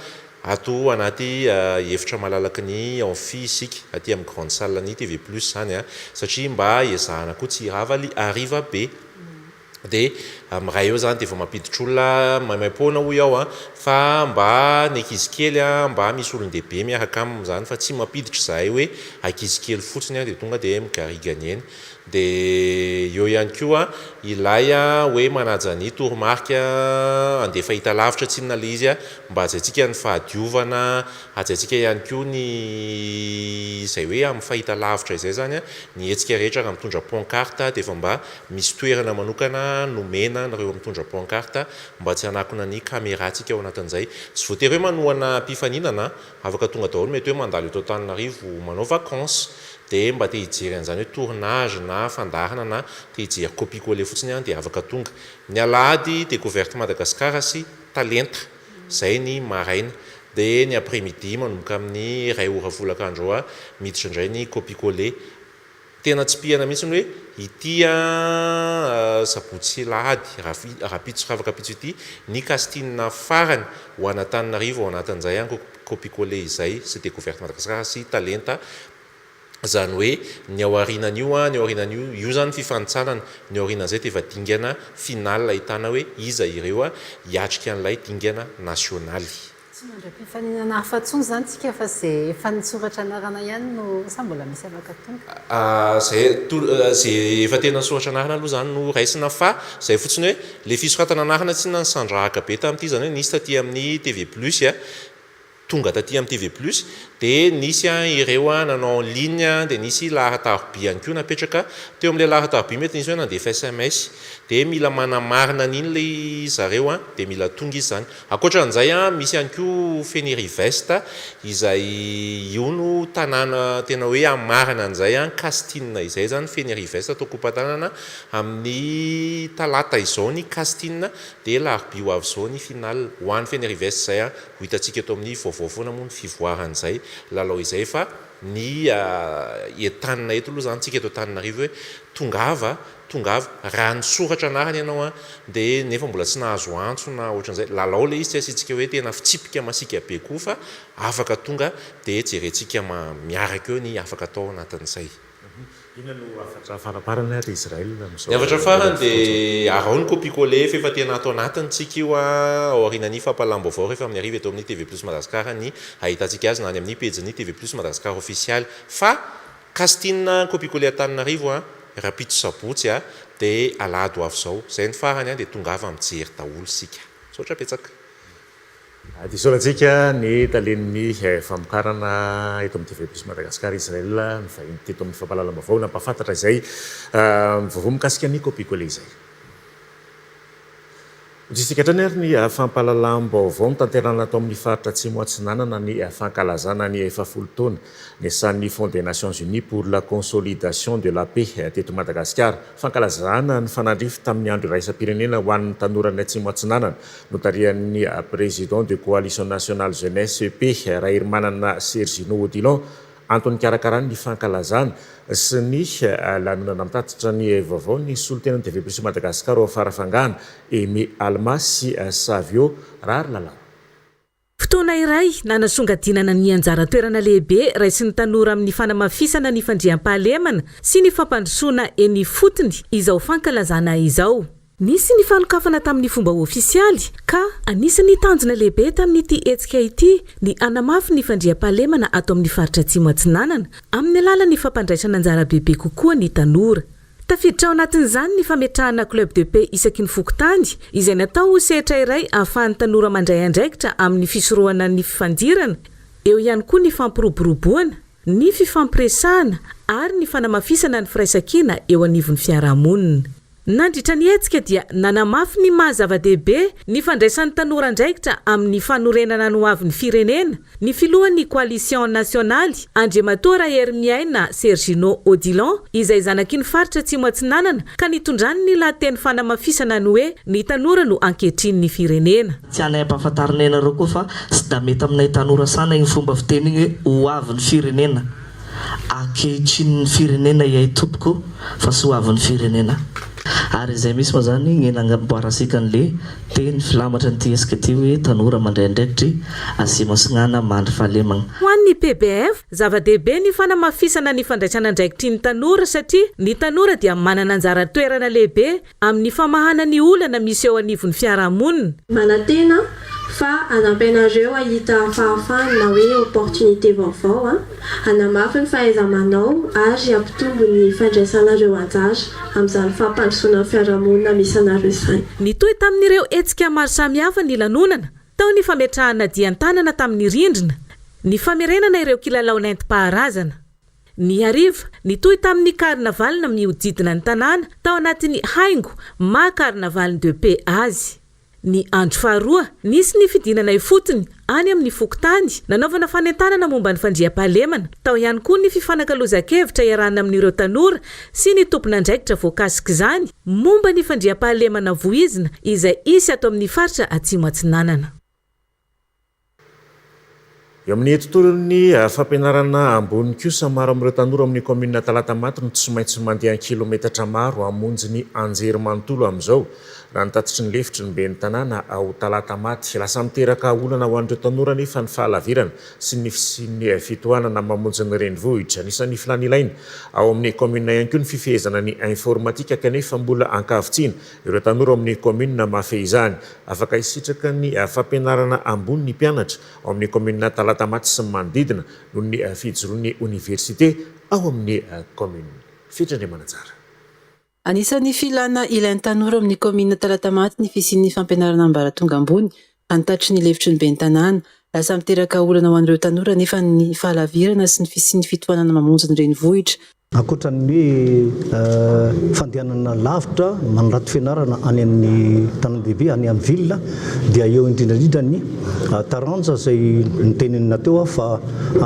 ato anaty efitra malalaky ny amphi isika aty amin'ny grande salle ny TV Plus zany satria mba ezahana koa tsy iravaly ariva be dia amin'ny ray eo zany dia efa mampiditra olona maimaimpona hoy ao fa mba ny ankizy kely mba misy olon-dehibe miaraka aminy zany fa tsy mampiditra zahay hoe ankizy kely fotsiny dia tonga dia migarigany eny dia eo ihany koa ilay hoe manaja ny toromarika andefa hita lavitra tsinona le izy mba ajaintsika ny fahadiovana ajaintsika ihany koa ny izay hoe amin'ny fahita lavitra izay zany ny hetsika rehetra raha mitondra pancarte dia efa mba misy toerana manokana nomena nareo mitondra pancarte mba tsy hanakona ny camératsika ao anatin'izay tsy voatery hoe manohana mpifaninana afaka tonga daholo mety hoe mandalo eto Antananarivo manao vacances dia mba te hijery an'izany hoe tournage na fandarana na te hijery copie-collé fotsiny dia afaka tonga ny alahady découverte Madagascar sy talenta zay ny maraina dia ny après-midi manomboka amin'ny 2 folakandro eo miditra indray ny copicolé tena tsy pihana mihitsy ny hoe ity sabotsy lahady rapitso ravakapitso ity ny castina farany ho anatananarivo ao anatin'izay any copicolé izay sy découverte Madagascar sy talenta zany hoe ny aorinan'io io zany fifanitsanana ny aorinan'izay dia efa dingana final ahitana hoe iza ireo hiatrika an'ilay dingana nasionaly. Tsy mandra-pifaninana hafa tsony zany tsika fa zay efa nitsoratra anarana ihany no sa mbola misy afaka tonga zay efa tena soratra anarana aloha zany no raisina fa zay fotsiny hoe le fisoratana anarana tsy nansandrahaka be tamin'ity zany hoe nisy taty amin'ny TV Plus tonga taty amin'ny TV Plus dia nisy ireo nanao en ligne dia nisy lahataroby ihany koa napetraka teo amin'ilay lahataroby mety nisy hoe nandefa SMS dia mila manamarina an'iny ilay zareo dia mila tonga izy zany. Ankoatran'izay misy ihany koa Fenirivest izay io no tanàna tena hoe amarina an'izay castina izay zany Fenirivest tokom-patanana amin'ny talata izao ny castina dia larobia ho avy izao ny final ho an'ny Fenirivest zay ho hitantsika eto amin'ny vaovao foana moa ny fivoaran'izay lalao izay fa ny entanina eto aloha zany tsika eto Antananarivo hoe tongava raha nisoratra anarany ianao dia nefa mbola tsy nahazo antso na ohatran'izay lalao le izy tsy asitsika hoe tena fitsipika masika be koa fa afaka tonga dia jerentsika miaraka eo ny afaka atao anatin'izay. Inona no afatra faraparana ry Israel ny afatra farany dia arao ny copicolé efa tena atao anatiny tsika io ao aorianany fampalam-baovao rehefa amin'ny ariva eto amin'ny TV Plus Madagascar ny ahitantsika azy na any amin'ny pejiny TV Plus Madagascar official fa castina copicolé Antananarivo rapitso sabotsy dia alady ho avy izao zay ny farany dia tongava mijery daholo sika sotra petsaka. Dia sorantsika ny taleniny famokarana eto amin'ny TV Plus Madagascar Israel mivahiny teto amin'ny fampahalalam-baovao nampahafantatra izay vaovao mikasika ny copicolé izay. Justika hatrany ary ny fampahalalam-baovao tanterana atao amin'ny faritra atsimo atsinanana ny fankalazana ny 10 taona niasan'ny Fonds des Nations Unies pour la consolidation de la paix teto Madagascar. Fankalazana ny fanandrify tamin'ny andro iraisam-pirenena ho an'ny tanora ny atsimo atsinanana notarian'ny président de coalition nationale jeunesse EP Rahirimanana Sergino Odilon antony karakarany ny fankalazana sy ny lanonana mitatitra ny vaovao ny solotenan'ny TV Plus Madagascar ao farafangana Aimé Alma sy Savio rary lalao. Fotoana iray nanasongadinana ny anjara toerana lehibe raisin'ny tanora amin'ny fanamafisana ny fandriam-pahalemana sy ny fampandrosoana eny fotony izao fankalazana izao. Nisy ny fanokafana tamin'ny fomba ofisialy ka anisany tanjona lehibe tamin'ity hetsika ity ny anamafy ny fandriam-pahalemana ato amin'ny faritra atsimo atsinanana amin'ny alalan'ny fampandraisana anjara bebe kokoa ny tanora. Tafiditra ao anatin'izany ny fametrahana club de paix isaky ny fokontany izay natao ho sehatra iray ahafahan'ny tanora mandray andraikitra amin'ny fisorohana ny fifandirana, eo ihany koa ny fampiroboroboana, ny fifampiresahana ary ny fanamafisana ny firaisankina eo anivon'ny fiarahamonina. Nandritra ny hetsika dia nanamafy ny mahazava-dehibe ny fandraisan'ny tanora andraikitra amin'ny fanorenana no avy ny firenena ny filohan'ny coalition nationale Andriamatora Hermiaina Sergino Odilon izay zanaky ny faritra atsimo atsinanana ka nitondrany ny lahateny fanamafisana ny hoe ny tanora no ankehitriny ny firenena. Tsy anay ampahafantarina anareo koa fa tsy da mety aminay tanora sana ny fomba fiteny hoe ho avy ny firenena. Ankehitriny ny firenena iay tompoko fa sy ho avy ny firenena. Ary izay misy moa zany ny nangamboarasika an'le teny filamatra ny hetsika ty hoe tanora mandray andraikitry asimo atsinana mandry fahalemana. Ho an'ny PBF zava-dehibe ny fanamafisana ny fandraisana andraikitry ny tanora satria ny tanora dia manana anjara toerana lehibe amin'ny famahana ny olana misy eo anivon'ny fiarahamonina. Manantena fa anampianareo ahita fahafahana na hoe opportunité vaovao hanamafy ny fahaiza-manao ary hampitombo ny fandraisanareo anjara amin'izany fampandrosoana fiarahamonina misy anareo izany. Nitohy tamin'ireo hetsika maro samihafa ny lanonana, tao ny fametrahana dian-tanana tamin'ny rindrina, ny famerenana ireo kilalao nentim-paharazana. Ny hariva nitohy tamin'ny karnaval na mihodidina ny tanàna tao anatin'ny haingo maha-karnaval de paix azy. Ny andro faharoa nisy ny fidinana ifotony any amin'ny fokontany nanaovana fanentanana momba ny fandriam-pahalemana, tao ihany koa ny fifanankalozan-kevitra iarahana amin'ireo tanora sy ny tompon'andraikitra voakasika izany momba ny fandriam-pahalemana voizina izay isy ato amin'ny faritra atsimo atsinanana. eo amin'ny tontolon'ny fampianarana ambony kosa maro amin'ireo tanora amin'ny commune Talatamaty no tsy maintsy mandeha kilometatra maro hamonjy ny anjery manontolo amin'izao raha ny tatitry ny lefitry ny ben'ny tanàna ao Talatamaty. Lasa miteraka olana ho an'ireo tanora nefa ny fahalavirana sy ny fitohanana mamonjy ny renivohitra. Anisan'ny filàna ilaina ao amin'ny commune ihany koa ny fifehezana ny informatika kanefa mbola ankavitsiana ireo tanora amin'ny commune mafy izany. Afaka hisitraka ny fampianarana ambony ny mpianatra ao amin'ny commune Talatamaty sy manodidina noho ny fijoroan'ny université ao amin'ny commune. Fitandremana tsara. Anisan'ny filàna ilain'ny tanora amin'ny commune Talatamaty ny fisian'ny fampianarana ambaratonga ambony antatry ny lefitry ny ben'ny tanàna. Lasa miteraka olana ho an'ireo tanora nefa ny fahalavirana sy ny fisian'ny fitohanana mamonjy ny renivohitra. Ankoatran'ny hoe fandehanana lavitra manarato fianarana any amin'ny tanàn-dehibe any amin'ny ville dia eo indrindrandrindra ny taranja izay nitenenina teo fa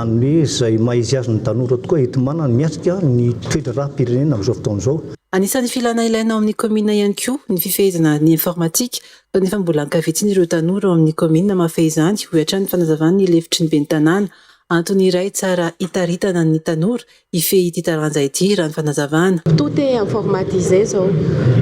any hoe izay maizy azy ny tanora tokoa entomana miatrika ny toetra raha-pirenena amin'izao fotoana izao. Anisan'ny filàna ilaina ao amin'ny commune ihany koa ny fifehezana ny informatika kanefa mbola ankavitsiana ireo tanora ao amin'ny commune mafy izany ho hatrany fanazavana ny lefitry ny ben'ny tanàna. Antony iray tsara hitaritana ny tanora ifehy ity taranja ity raha ny fanazavana. Tout est informatisé zao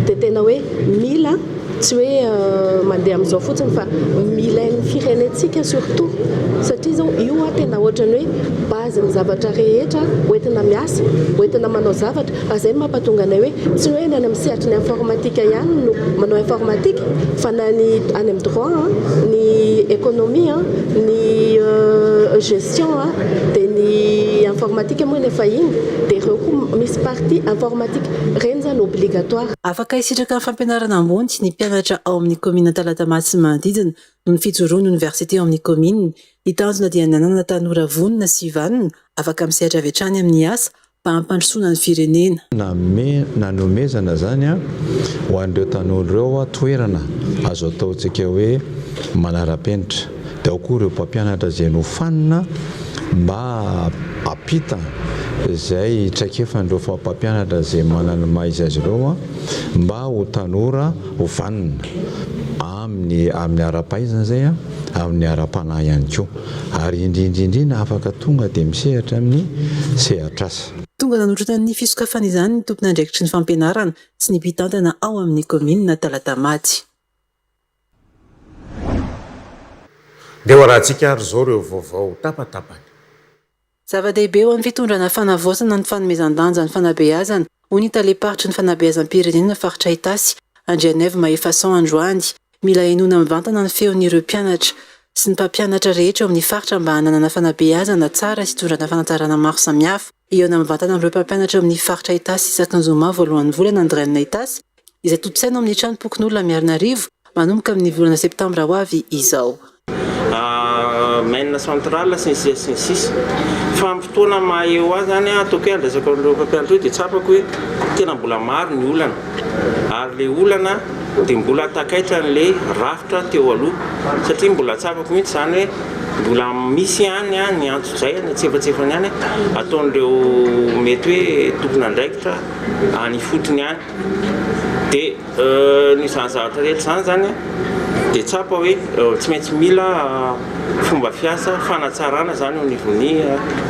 dia tena hoe mila tsy hoe mandeha amin'izao fotsiny fa mila ny firenentsika surtout satria zao io tena ohatrany hoe base ny zavatra rehetra hoentina miasa hoentina manao zavatra izay mampatonga anay hoe tsy hoe ny any amin'ny sehatra ny informatika ihany no manao informatika fa na ny any amin'ny droit ny économie ny gestion dia ny informatika moa nefa iny dia ireo koa misy partie informatique reny zany obligatoire. Afaka hisitraka amin'ny fampianarana ambony ny mpianatra ao amin'ny commune Talatamaty sy manodidina noho ny fijoroan'ny université ao amin'ny commune. Ny tanjona dia nanana tanora vonona sy vanona afaka misehatra avy hatrany amin'ny asa mba hampandrosoana ny firenena. Nanomezana zany ho an'ireo tanora ireo toerana azo ataontsika hoe manara-penitra dia ao koa ireo mpampianatra izay nofanina mba apita izay traikefan'ireo mpampianatra izay manana maizy azy ireo mba ho tanora ho vanina amin'ny ara-pahaizana izay amin'ny ara-panahy ihany koa ary indrindrindrina afaka tonga dia misehatra amin'ny sehatra asa. Tonga nanoratany fisokafana izany ny tompona andraikitry ny fampianarana sy ny mpitantana ao amin'ny commune Talatamaty. Dia ho rahantsika ary izao ireo vaovao tapatapany. Zava-dehibe eo amin'ny fitondrana fanavaozana ny fanomezan-danja ny fanabeazana ho ny taleparitry ny fanabeazam-pirenena faritra Itasy Andrianeva Maefason androany. Mila henona mivantana ny feon'ireo mpianatra sy ny mpampianatra rehetra eo amin'ny faritra mba hananana fanabeazana tsara sy hitondrana fanatarana maro samihafa. Eo mivantana amin'ireo mpampianatra amin'ny faritra Itasy Sakanjoma voalohan'ny volana Andrianina Itasy izay totosaina amin'ny trano Pokon'olona Miarinarivo manomboka amin'ny volana septambra ho avy izao. Maine centrale sy ny sisa fa amin'ny fotoana maheo azy zany ataoko hoe andraisako ireo mpampianatra dia tsapako hoe tena mbola maro ny olana ary le olana dia mbola takaitra n'le rafitra teo aloha satria mbola tsapako mihitsy zany hoe mbola misy ihany ny antso izay ny tsefatsefany ihany ataon'ireo mety hoe tompona andraikitra any fotony ihany dia ny zany zavatra rehetra zany dia tsapa hoe tsy maintsy mila fomba fiasa fanatsarana zany ao nivony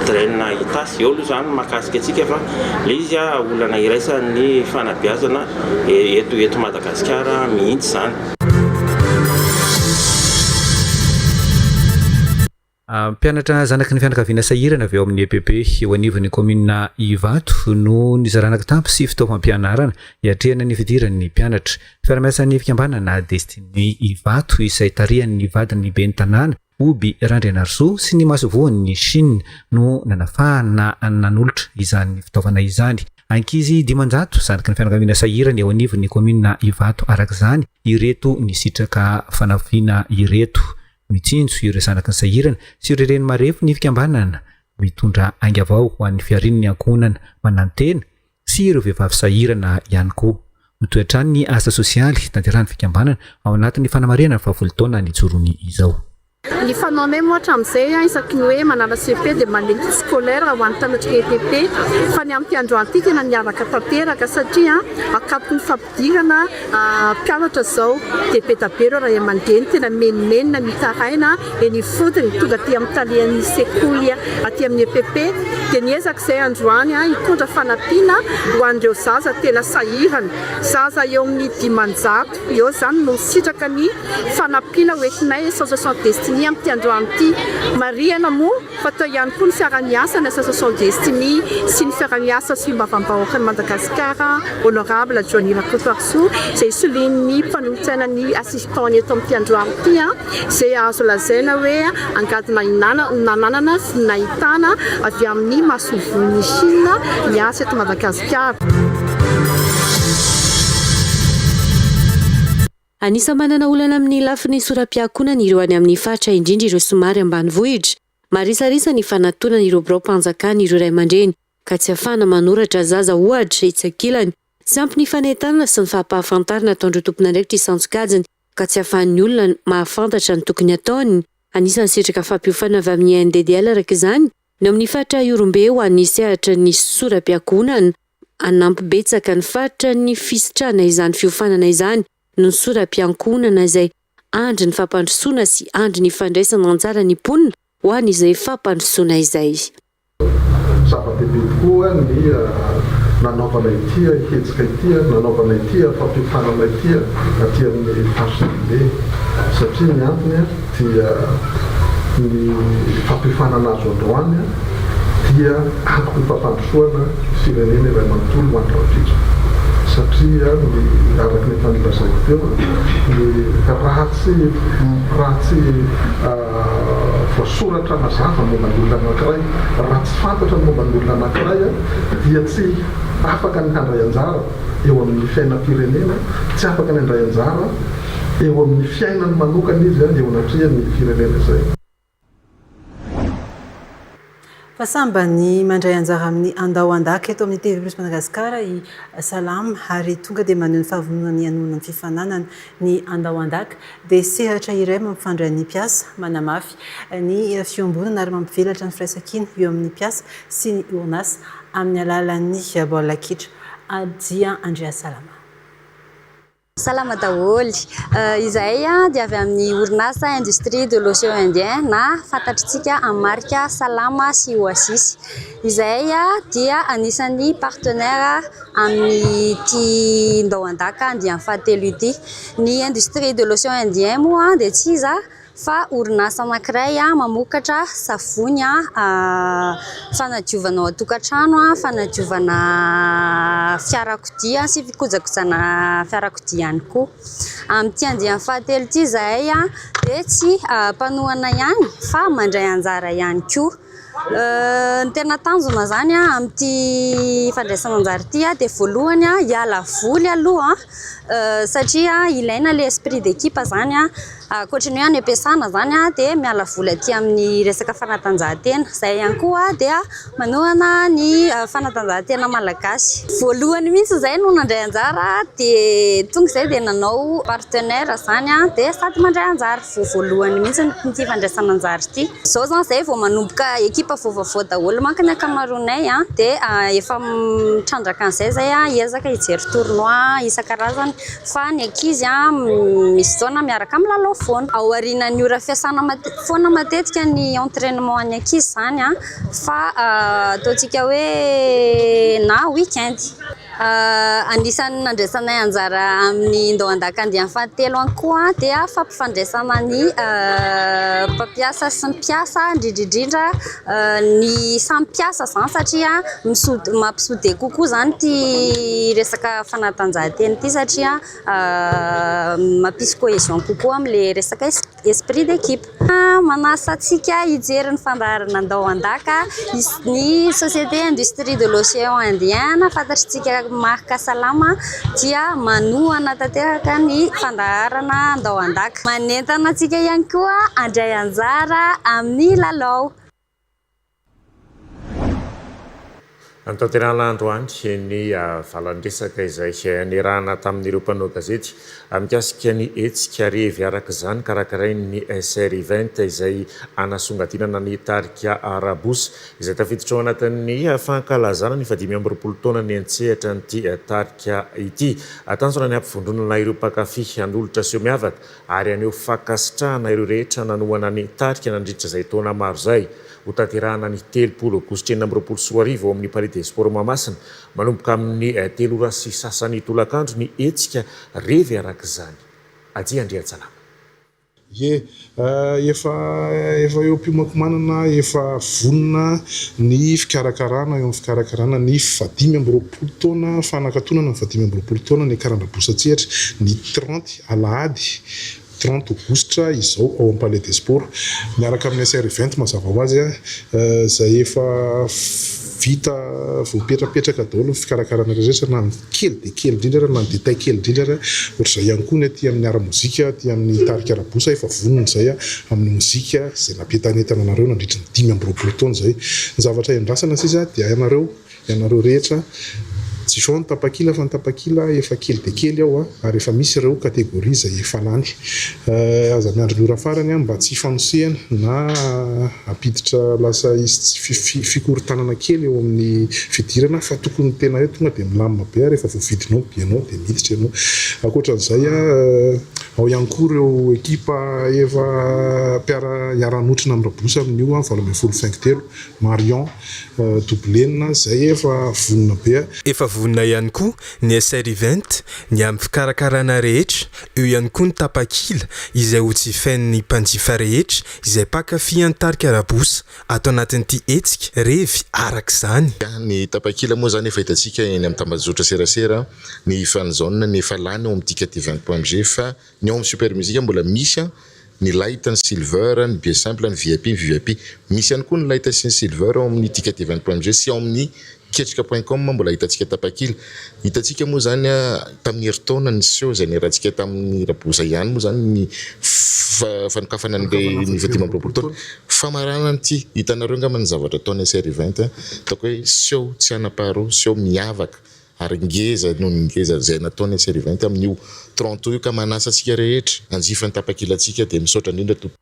draine Itasy eo aloha zany mahakasika atsika fa le izy olana iraisan'ny fanabeazana eto Madagasikara mihitsy zany. Mpianatra zanaky ny fianakaviana sahirana avy ao amin'ny EPP eo anivon'ny commune Ivato no nizaranaka tampo sy fitaovam-pianarana hiatrehana ny fidiran'ny mpianatra. Fiara-miasan'ny fikambanana Destiny Ivato izay tarihan'ny vadiny ben'ny tanàna Oby Randrianarso sy ny masovoan'ny Chine no nanafahana nanolotra izany fitaovana izany. Ankizy 500 zanaky ny fianakaviana sahirana eo anivon'ny commune Ivato arak'izany ireto ny sitraka fanafiana ireto. Mitsinjo ireo zanaky ny sahirana sy ireo reny marefo ny fikambanana mitondra ainga avao ho an'ny fiarin'ny ankonana manantena sy ireo vehivavy sahirana ihany koa. Mitoetrany ny asa sosialy tanterahany fikambanana ao anatin'ny fanamarihana ny 70 taona nijoroany izao. Ny fanaonay moa hatramin'izay isaky ny hoe manala CP dia mandeha scolaire ho an'ny mpianatra EPP fa ny amin'ny androany ity tena miaraka tanteraka satria akapo ny fampidirana mpianatra zao dia be tabero raha aman-dreny tena menimenina mitaraina eny fotony tonga aty amin'ny talian'ny sekoly aty amin'ny EPP dia niezaka izay androany hitondra fanampiana ho an'ireo zaza tena sahirana zaza eo amin'ny 500 eo zany no sitraka ny fanampiana hoentinay association Destiny amin'ny androany ity mariana moa fatao ihany koa ny fiara-miasa ny association Destiny sy ny fiara-miasa sy mbavam-bahoaka ny Madagasikara honorable Johnny Rakotoarso izay solin'ny mpanolotsaina ny assistant eto amin'ny androany ity izay azo lazaina hoe angadina nananana sy nahitana avy amin'ny masovony Chine miasa eto Madagasikara. Anisa manana olana amin'ny lafiny sora-piakonana ireo any amin'ny fatra indrindra ireo somary ambanivohitra. Marisarisa ny fanantonana ireo birao-mpanjakana ireo ray aman-dreny ka tsy afana manoratra zaza ohatra itsakilany. Tsy ampy ny fanentanana sy ny fahampahafantarana ataondreo tompon'andraikitra isantsokajiny ka tsy afahan'ny olona mahafantatra ny tokony ataony. Anisan'ny sitraka fampiofana avy amin'ny NDDL araka izany ny amin'ny fatra Iorombe ho anisy ahatra ny sora-piakonana anampy betsaka ny fatra ny fisitrana izany fiofanana izany. No sora-piankonana izay andry ny fampandrosoana sy andry ny fandraisana anjara ny mponina ho an'izay fampandrosoana izay. Zava-dehibe tokoa ny nanaovana ity hetsika ity nanaovana ity fampiofanana ity aty amin'ny faritra satria ny antony dia ny fampiofanana azo androany dia antoky ny fampandrosoana firenena iray manontolo ho an'ny rafitra. Satria araky ny fanilazaiko teo ny ratsy voasoratra mazava momba ny olona anankiray raha tsy fantatra ny momba ny olona anankiray dia tsy afaka ny handray anjara eo amin'ny fiainam-pirenena, tsy afaka ny handray anjara eo amin'ny fiainany manokana izy eo anatria ny firenena izay. Fasamba ny mandray anjara amin'ny andao andaka eto amin'ny TV Plus Madagasikara i Salam ary tonga dia maneho ny fahavonona ny anona ny fifananana ny andao andaka dia sehatra iray mampifandray ny mpiasa manamafy ny fiombonana ary mampivelatra ny firaisan-kina eo amin'ny mpiasa sy ny orinasa amin'ny alalan'ny baolina kitra. Adia Andrea Salama. Salama daholo. Izahay dia avy amin'ny orinasa industrie de l'océan Indien na fantatritsika amin'ny marika Salama sy Oasis. Izahay dia anisan'ny partenaire amin'ny ity ndao andaka andian'ny fahatelo ity. Ny industrie de l'océan Indien moa dia tsy iza fa orinasa anankiray mamokatra savony fanadiovana ao an-tokantrano, fanadiovana fiarakodia sy fikojakojana fiarakodia ihany koa. Amin'ity andian'ny fahatelo ity izahay dia tsy mpanohana ihany fa mandray anjara ihany koa. Ny tena tanjona zany amin'ity fandraisana anjara ity dia voalohany hiala voly aloha satria ilaina le esprit d'équipe zany ankoatran'ny hoe any ampiasana zany dia miala voly aty amin'ny resaka fanatanjahantena. Izay ihany koa dia manohana ny fanatanjahantena malagasy. Voalohany mihitsy izay no nandray anjara dia tonga izay dia nanao partenaire zany dia sady mandray anjara voalohany mihitsy n'ity fandraisana anjara ity. Izao zany izay vao manomboka ekipa vaovao daholo manko ny ankamaroanay dia efa mitrandraka an'izay zay hiezaka hijery tournoi isan-karazany fa ny ankizy misy zona miaraka amin'ny lalao foana. Ao aorianan'ny ora fiasana foana matetika ny entraînement any ankizy zany fa ataontsika hoe na weekend. Anisan'ny nandraisanay anjara amin'ny ndao andaka andian'ny fahatelo any koa dia fampifandraisana ny mpampiasa sy ny mpiasa indrindrindrindra ny samy mpiasa zany satria mampisode kokoa zany ty resaka fanatanjahantena ity satria mampisy cohésion kokoa amin'le resaka esprit d'équipe. Manasa antsika hijery ny fandaharana andao andaka ny société industrie de l'océan Indien fantatritsika marika Salama dia manohana tanteraka ny fandaharana andao andaka. Manentana antsika ihany koa handray anjara amin'ny lalao. Antanterana androany ny valandresaka izay nirahana tamin'ireo mpanao gazety mikasika ny etsika revy araka izany karakarainy ny SR20 izay anasongadinana ny tarika arabosy izay tafiditra ao anatin'ny fankalazana ny 520 taona ny antsehatra nyty tarika ity. Atanjona ny ampifondronana ireo mpakafy an'olotra seo miavaka ary aneo fakasitrahana ireo rehetra nanoana ny tarika nandritra izay taona maro izay. Hotanterahana ny 30 aogositra 2024 ao amin'ny Palais des Sports Mahamasina manomboka amin'ny 3 ora sy sasany tolakandro ny etsika revy araka izany. Aji Andriatsala. Efa eo am-pimakomanana efa vonona ny fikarakarana eo amin'ny fikarakarana ny 520 taona fanakatonana ny 520 taona ny karandrabosatsehatra ny 30 alahady 30 aogositra izao ao amin'ny Palais des Sports miaraka amin'ny SR20 mazava ho azy izay efa vita voapetrapetraka daholo fikarakarana rehetra na kely dia kely indrindra na ny détail kely indrindra ohatr'izay ihany koa ny aty amin'ny ara-mozika aty amin'ny tarika arabosa efa vonona izay amin'ny mozika izay nampientanentana anareo nandritra ny 520 taona izay ny zavatra iandrasana sisa dia ianareo rehetra tsy fao ny tapakila fa ny tapakila efa kely dia kely ao ary efa misy ireo kategoria izay efa lany aza miandry ny ora farany mba tsy fanosehana na ampiditra lasa izy fikorontanana kely eo amin'ny fidirana fa tokony tena hoe tonga dia milamina be rehefa voavidinao bianao dia miditra ianao. Ankoatran'izay ao ihany koa ireo ekipa efa mpiara iara-notrina amin'ny rabosa amin'io 25 Marion Doblenina izay efa vonona be. Efa vonona ihany koa ny SR20 ny amin'ny fikarakarana rehetra, eo ihany koa ny tapakila izay ho jifain'ny mpanjifa rehetra izay mpakafy an-tarika arabosa ato anatin'ity etsika revy araka izany. Ny tapakila moa zany efa hitantsika eny amin'ny tambazotra serasera ny fanzone ny efa lany ao amin'ny ticket 20.g fa ny ao amin'ny super musique mbola misy ny light ny silver ny bien simple ny VIP misy ihany koa ny light sy ny silver ao amin'ny ticket 20.g sy ao amin'ny ketrika.com mbola hitantsika tapakila. Hitantsika moa zany tamin'ny heritaona ny seo izay niarahantsika tamin'ny rabosa ihany moa zany ny fanokafana an'ilay ny 520 taona famarana n'ity hitanareo angamba ny zavatra ataony SR20 ataoko hoe seo tsy anapaharo seo miavaka ary ngeza noho ny ngeza izay nataony SR20 amin'io 30 io ka manasa antsika rehetra anjifan'ny tapakilantsika dia misaotra indrindra tompoko.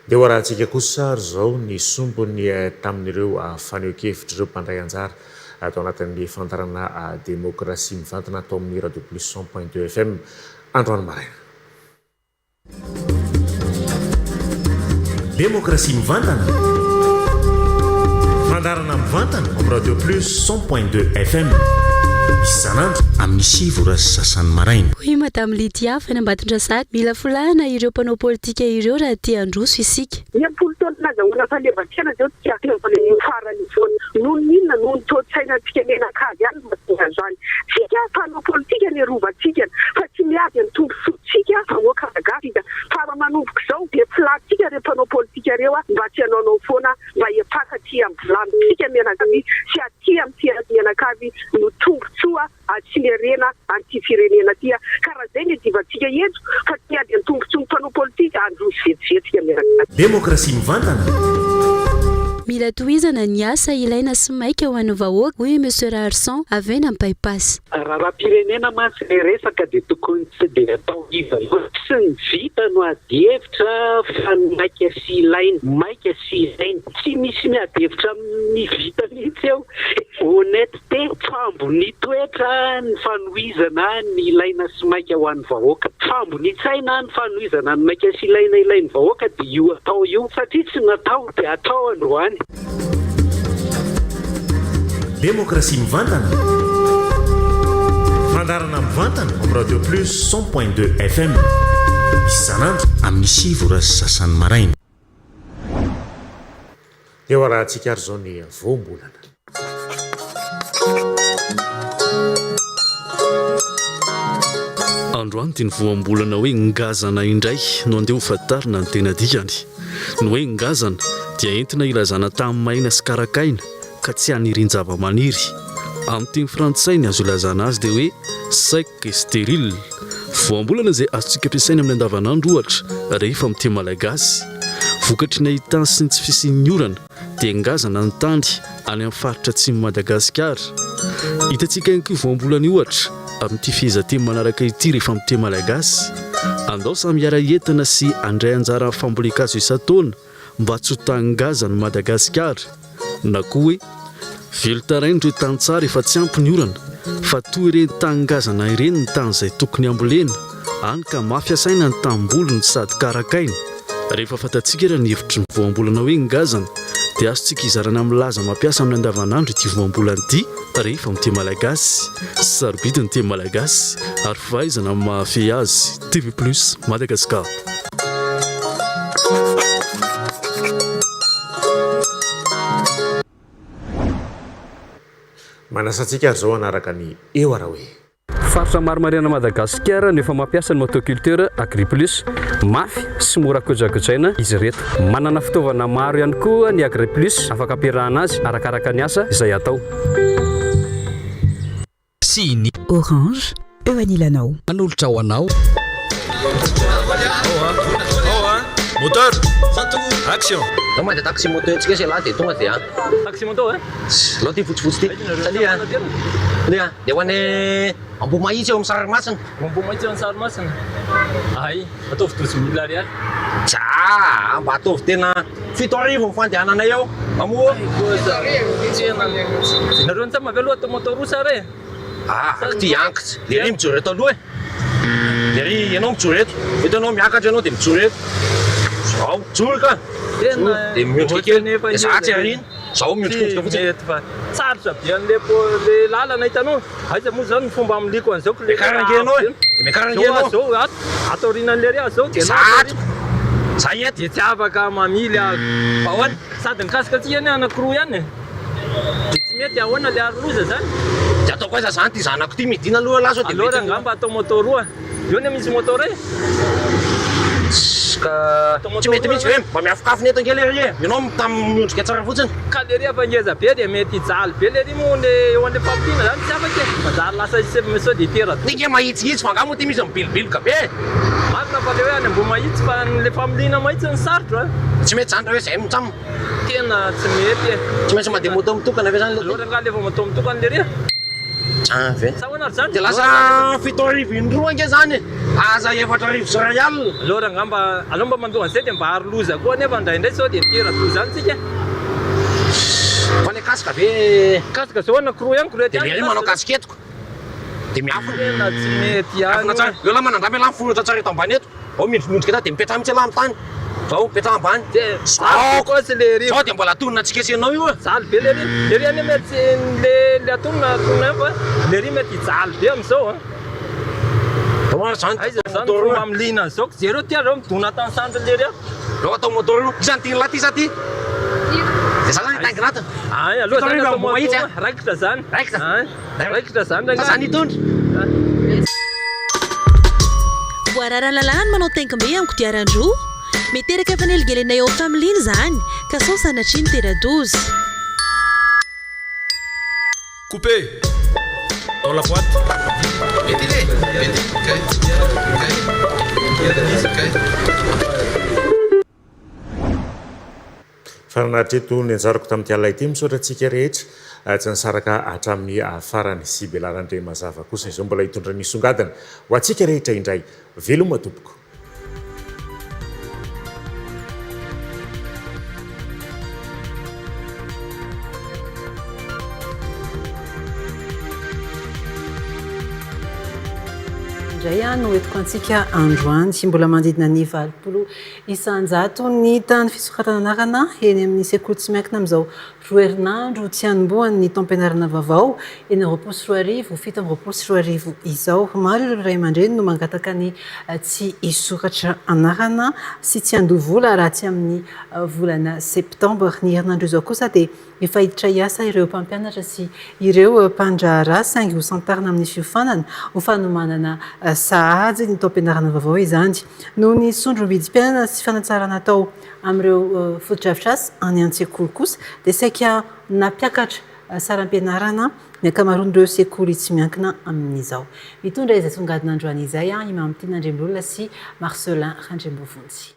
Dia hoarahantsika kosa ary izao ny sombony tamin'ireo faneho-kevitra ireo mpandray anjara atao anatin'ny fandarana demokrasia mivantana atao amin'ny Radio Plus 100.2 FM androany maraina. Demokrasia mivantana fandarana mivantana amin'ny Radio Plus 100.2 FM isanandro amin'ny 7 ora sy sasany maraina. Oui, Madame Lydia, Fanambatondrasady, mila fulana ireo mpanao politika ireo raha tia androso isika. Impolo taona nazahoana falevan-tsaina zao tsy ahatonga farany foana. Noho n'inona noho ny toe-tsainantsika menakavy ihany mba tonga zany. Tsika mpanao politika ny rovantsika fa tsy miady ny tombosoantsika vahoaka malagasy. Fa manomboka izao dia filatsika ireo mpanao politika ireo mba tsy hanaonao foana mba hiapaka aty amin'ny vilamintsika menakavy sy aty amin'ny menakavy no tombotsoa tsy lerena anty firenena aty. Karaha zay ny divantsika eto fa tsy miady ny tombotsoa ny mpanao politika androso vetivetsika menakavy. Demokrasia mivantana. Mila tohizana ny asa ilaina sy maika ho an'ny vahoaka. Oui, Monsieur Arsan, avena ny bypass. Raharaham-pirenena mantsy ilay resaka dia tokony tsy dia atao iva sy ny vita no ady hevitra fa maika sy ilaina maika sy ilaina tsy misy miady hevitra amin'ny vita mihitsy eo. Honnêteté fambony toetra ny fanohizana ny ilaina sy maika ho an'ny vahoaka. Fambony tsaina ny fanohizana ny maika sy ilaina ilain'ny vahoaka dia io atao io satria tsy natao dia atao androany. Demokrasia mivantana fandarana mivantana amin'ny Radio Plus 100.2 FM isanandro amin'ny 7 ora sy sasany maraina. Dia hoarahantsika ary izao ny voambolana. Androany dia ny voambolana hoe ngazana indray no andeha ho fatarina ny tena dikany. Ny hoe ngazana dia entina ilazana tany-maina sy karakaina ka tsy anirin-java-maniry. Amin'ny teny frantsay ny azo ilazana azy dia hoe sec et stérile. Voambolana izay azontsika ampiasaina amin'ny andavanandro ohatra rehefa amin'ny teny malagasy. vokatry ny ahitany sy ny tsy fisian'ny orana dia ngazana ny tany any amin'ny faritra atsimo Madagasikara. Hitantsika ihany koa voambolany ohatra amin'ity fihezanteny manaraka ity rehefa amin'ny teny malagasy. Andao samy hiara entina sy andray anjara amin'ny fambolen-kazo isan-taona mba tsy ho tany-ngazana ny Madagasikara. Na koa hoe velotarainy ireo tany tsara efa tsy ampy ny orana fa toy ireny tany-ngazana ireny ny tany izay tokony ambolena any ka mafiasaina ny tambolo ny sady karakaina. Rehefa fantatsika raha ny hevitry ny voambolana hoe ngazana dia azontsika izarana amin'ny laza mampiasa amin'ny andavanandro ity voambolana ity rehefa amin'ny teny malagasy. Sarobidy ny teny malagasy ary fahaizana mahafehy azy. TV+ Madagasikara. Manasantsika ary zao anaraka ny eo ara hoe faritra maromariana Madagasikara no efa mampiasa ny motoculteur Agriplus mafy sy mora kojakojaina izy reto. Manana fitaovana maro ihany koa ny Agriplus afaka ampiarahana azy arakaraka ny asa izay atao. Siny Orange eo anilanao manolotra ho anao. Moteur action. Não, mas taxi motor antes que sei lá, tem toma dia. Taxi motor Lo ti futs ti. Tadi ya. Dia, dia wane ambu mai je sarmasan. Ambu mai je sarmasan. Ai, atau futus miliar ya. Cha, batov tena. Fitori vão fazer ana eu. Amu. Naron sama velo atau motor rusa re. Ah, ti yank. Dia rim juret lu. Dia eu não juret. Itu não me acaja não tem juret. Sao, jurka. Dia miundrika dia sahatsy arin. Sao miundrika fotsiny. Sarotra be an'le lalana hitanao. Aiza moa zany ny fomba amliko an'izao ko le karangenao. Me karangenao. Zao atao rinan'le ria zao dia sato. Zay et dia tsy afaka mamily ahoana sady mikasika atsika ny anankiroa ihany. Dia tsy mety ahoana le aroloza zany. Dia atao koa zany ty zanako ty midina aloha laso dia mety. Alors ngamba atao motor roa. Io ny misy motor e. Tsy mety mihitsy hoe mba miafokafo ny eto angely ery ianao miondrika tsara fotsiny ka le ry fa ngeza be dia mety hijaly be le ry moa le eo an'le fampiana zany tsy afaka e manjary lasa sao de tera nika mahitsihitsy fa ngamo ty misy mibilibiloka be marina fa le hoe any mbo mahitsy fa le familiana mahitsy ny sarotra tsy mety zany raha hoe zay mitsamo tena tsy mety e tsy maintsy mandeha moto mitokana ve zany loatra nga le fa moto mitokana le ry ve dia lasa 7 arivo indroa ange zany aza 4 arivo sy ray alina alora ngamba alao mba mandoha an'izay dia mba hary loza koa nefa indraindray sao dia mitera to zany tsika fa le kasika ve kasika zao anankiroa ihany korety dia le manao kasiketiko dia miafina tena tsy mety ihany eo la manandramy la mifolota tsara eto ambany eto ao mindromondrika ta dia mipetraha mitsy ala amin'ny tany zao mipetraha ambany sao koa sy le ry sao dia mbola atonina tsikesianao io jaly be le ry le ry any mety le atonina atonina fa le ry mety jaly be amin'izao aiza zany fomba amilina an'izao zero ty reo midona tany sandry le ry reo atao motor io izany ty la ty sa ty dia za zany taingy nata ay aloha zany atao motor raikitra zany raikitra zany zany hitondra voarara lalàna manao taingimbe amin'ny kodiaran-droa miteraka efa neligelenay ao familiana zany ka sao sanatriny tera-dozy coupé dans la boîte faranatreto ny anjarako tamin'ity alina ity misaotra antsika rehetra tsy nisaraka hatramin'ny farany sy belarandre mazava kosa izao mbola hitondra ny songadina ho antsika rehetra indray veloma tompoko. No entiko antsika androany sy mbola mandidina ny 20 isanjato ny tany fisoratana anarana eny amin'ny sekoly tsy miankina amin'izao roa herinandro tsy hanomboany ny taom-pianarana vaovao eny 24 7 izao maro ireo ray aman-dreny no mangataka ny tsy isoratra anarana sy tsy handovola raha tsy amin'ny volana septambra ny herinandro izao kosa dia efa hiditra hiasa ireo mpampianatra sy ireo mpandrahara saingy ho santarina amin'ny fiofanana ho fanomanana sahady ny taom-pianarana vaovao izany noho ny sondrom-bidim-pianana sy fanatsarana atao amin'ireo fotodrafitrasy any an-tsekoly kosa dia saika nampiakatra saram-pianarana ny akamaroan'ireo sekoly tsy miankina amin'izao mitondra izay songadina androany izay imam-tina Andrembolona sy Marcelin Randrembovonjy.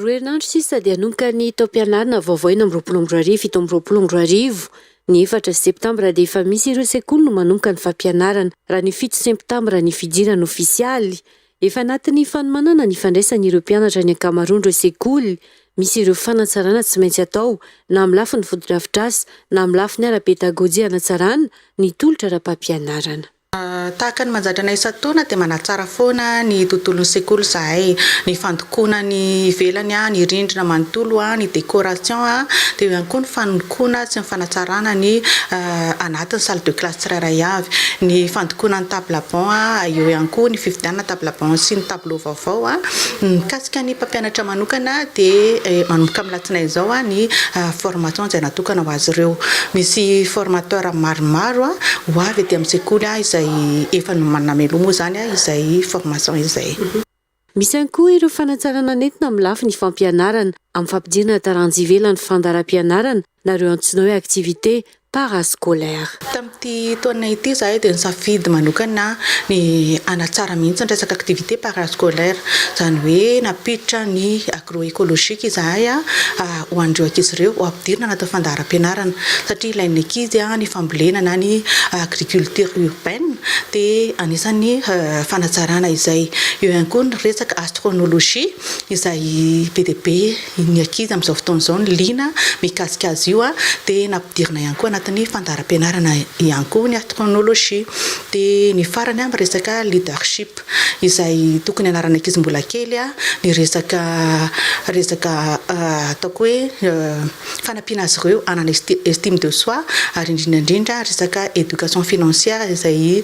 roa herinandro sisa dia hanomboka ny taom-pianarana vaovao 2024 ny 4 septambra dia efa misy ireo sekoly no manomboka ny fampianarana raha ny 7 septambra ny fidirana ofisialy efa anatin'ny fanomanana ny fandraisan'ireo mpianatra ny ankamaroan'ireo sekoly misy ireo fanatsarana tsy maintsy atao na amin'ny lafiny fotodrafitrasa na amin'ny lafiny ara-pedagojia anatsarana ny tolotra ara-pampianarana. Tahaka ny manjatra anay isan-taona dia manatsara foana ny tontolon'ny sekoly zahay ny fandokona ny ivelany ny rindrina manontolo ny décoration dia ihany koa ny fanokona sy ny fanatsarana ny anatin'ny salle de classe tsirairay avy ny fandokona ny table banc eo ihany koa ny fifidianana table banc sy ny tableau vaovao mikasika ny mpampianatra manokana dia manomboka amin'ny latsinainy izao ny formation izay natokana ho azy ireo misy formateur maromaro ho avy etỳ amin'ny sekoly izay efa nameloma zany izay formation izay. Misy ihany koa ireo fanatsarana nentina amin'ny lafiny fampianarana amin'ny fampidirana taranja ivelany fandaharam-pianarana na ireo antsoina hoe activité parascolaire. Tamin'ity taona ity zahay dia nisafidy manokana ny anatsara mihitsy ny resaka activité parascolaire zany hoe napiditra ny agroécologique zahay ho andreo ankizy ireo ho ampidirina anaty fandaharam-pianarana satria ilain'ny ankizy ny fambolena na ny agriculture urbaine dia anisan'ny fanatsarana izay eo ihany koa ny resaka astronologie izay be dia be ny ankizy amin'izao fotoana izao ny liana mikasika azy io dia nampidirina ihany koa anatin'ny fandaharam-pianarana ihany koa ny astronologie dia ny farany amin'ny resaka leadership izay tokony anarana ankizy mbola kely ny resaka ataoko hoe fanampiana azy ireo anana estime de soi ary indrindra resaka éducation financière izay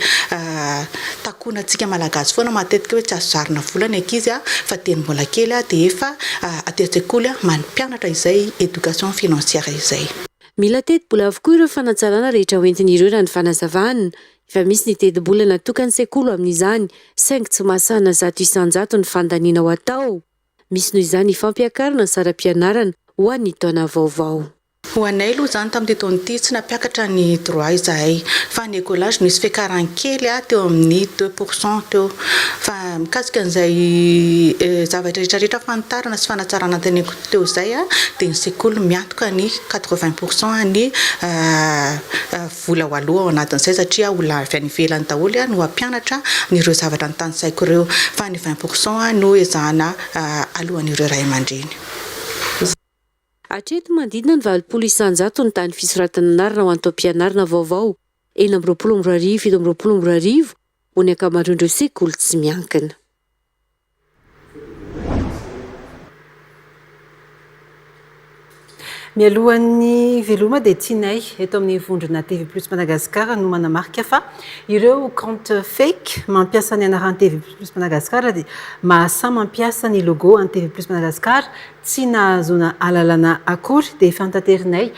takonantsika malagasy foana matetika hoe tsy azo zarina vola ny ankizy fa teny mbola kely dia efa aty an-tsekoly mampianatra izay éducation financière izay. Mila teti-bola avokoa ireo fanatsarana rehetra hoentin'ireo raha ny fanazavana efa misy ny teti-bola natokany sekoly amin'izany saingy tsy mahasahana 100% ny fandaniana ho atao misy noho izany ifampiakarana saram-pianarana ho an'ny taona vaovao. Ho anay aloha zany tamin'ity taona ity tsy nampiakatra ny droit izahay fa ny écolage misy fiakarany kely teo amin'ny 2% teo fa mikasika an'izay zavatra rehetrarehetra fanotarana sy fanatsarana teneko teo izay dia ny sekoly miantoka ny 80% ny vola ho aloha ao anatin'izay satria olona avy any ivelany daholo no hampianatra nyreo zavatra ny tanysaiko ireo fa ny 20% no ezahana alohan'ireo ray aman-dreny. Hatreto mandidina ny 900 ny tany fisoratana anarana ho an'ny taom-pianarana vaovao 2024 ho ny ankamaroan'ireo sekoly tsy miankina. Mialohan'ny veloma dia tianay eto amin'ny vondrona TV+ Madagasikara no manamarika fa ireo compte fake mampiasa ny anaran'ny TV+ Madagasikara dia mahasa mampiasa ny logo an'ny TV+ Madagasikara tsy nahazona alalana akory dia fantaterinay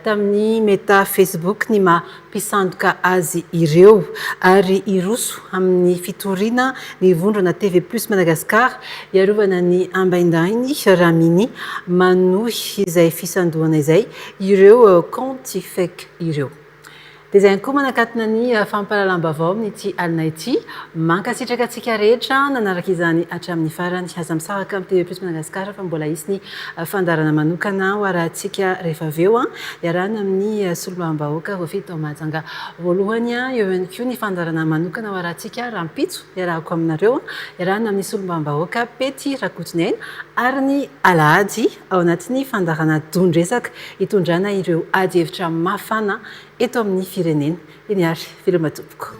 tamin'ny meta Facebook ny mampisandoka azy ireo ary iroso amin'ny fitoriana ny vondrona TV+ Madagasikara iarovana ny ambaindainy Raminy manohy izay fisandohana izay ireo compte fake ireo. Dia izay koa manakatona ny fampahalalam-baovao amin'ity alina ity mankasitraka antsika rehetra nanaraka izany hatramin'ny farany aza misaraka amin'ny TV+ Madagasikara fa mbola isy ny fandarana manokana ho arahantsika rehefa aveo iarahana amin'ny solombam-bahoaka Rofy Majanga voalohany eo ihany koa ny fandarana manokana ho arahantsika Rampitso iarahako aminareo iarahana amin'ny solombam-bahoaka Pety Rakotonena ary ny Alahady ao anatin'ny fandarana dondresaka hitondrana ireo ady hevitra mafana eto amin'ny firenena. Iny ary filma tompoko.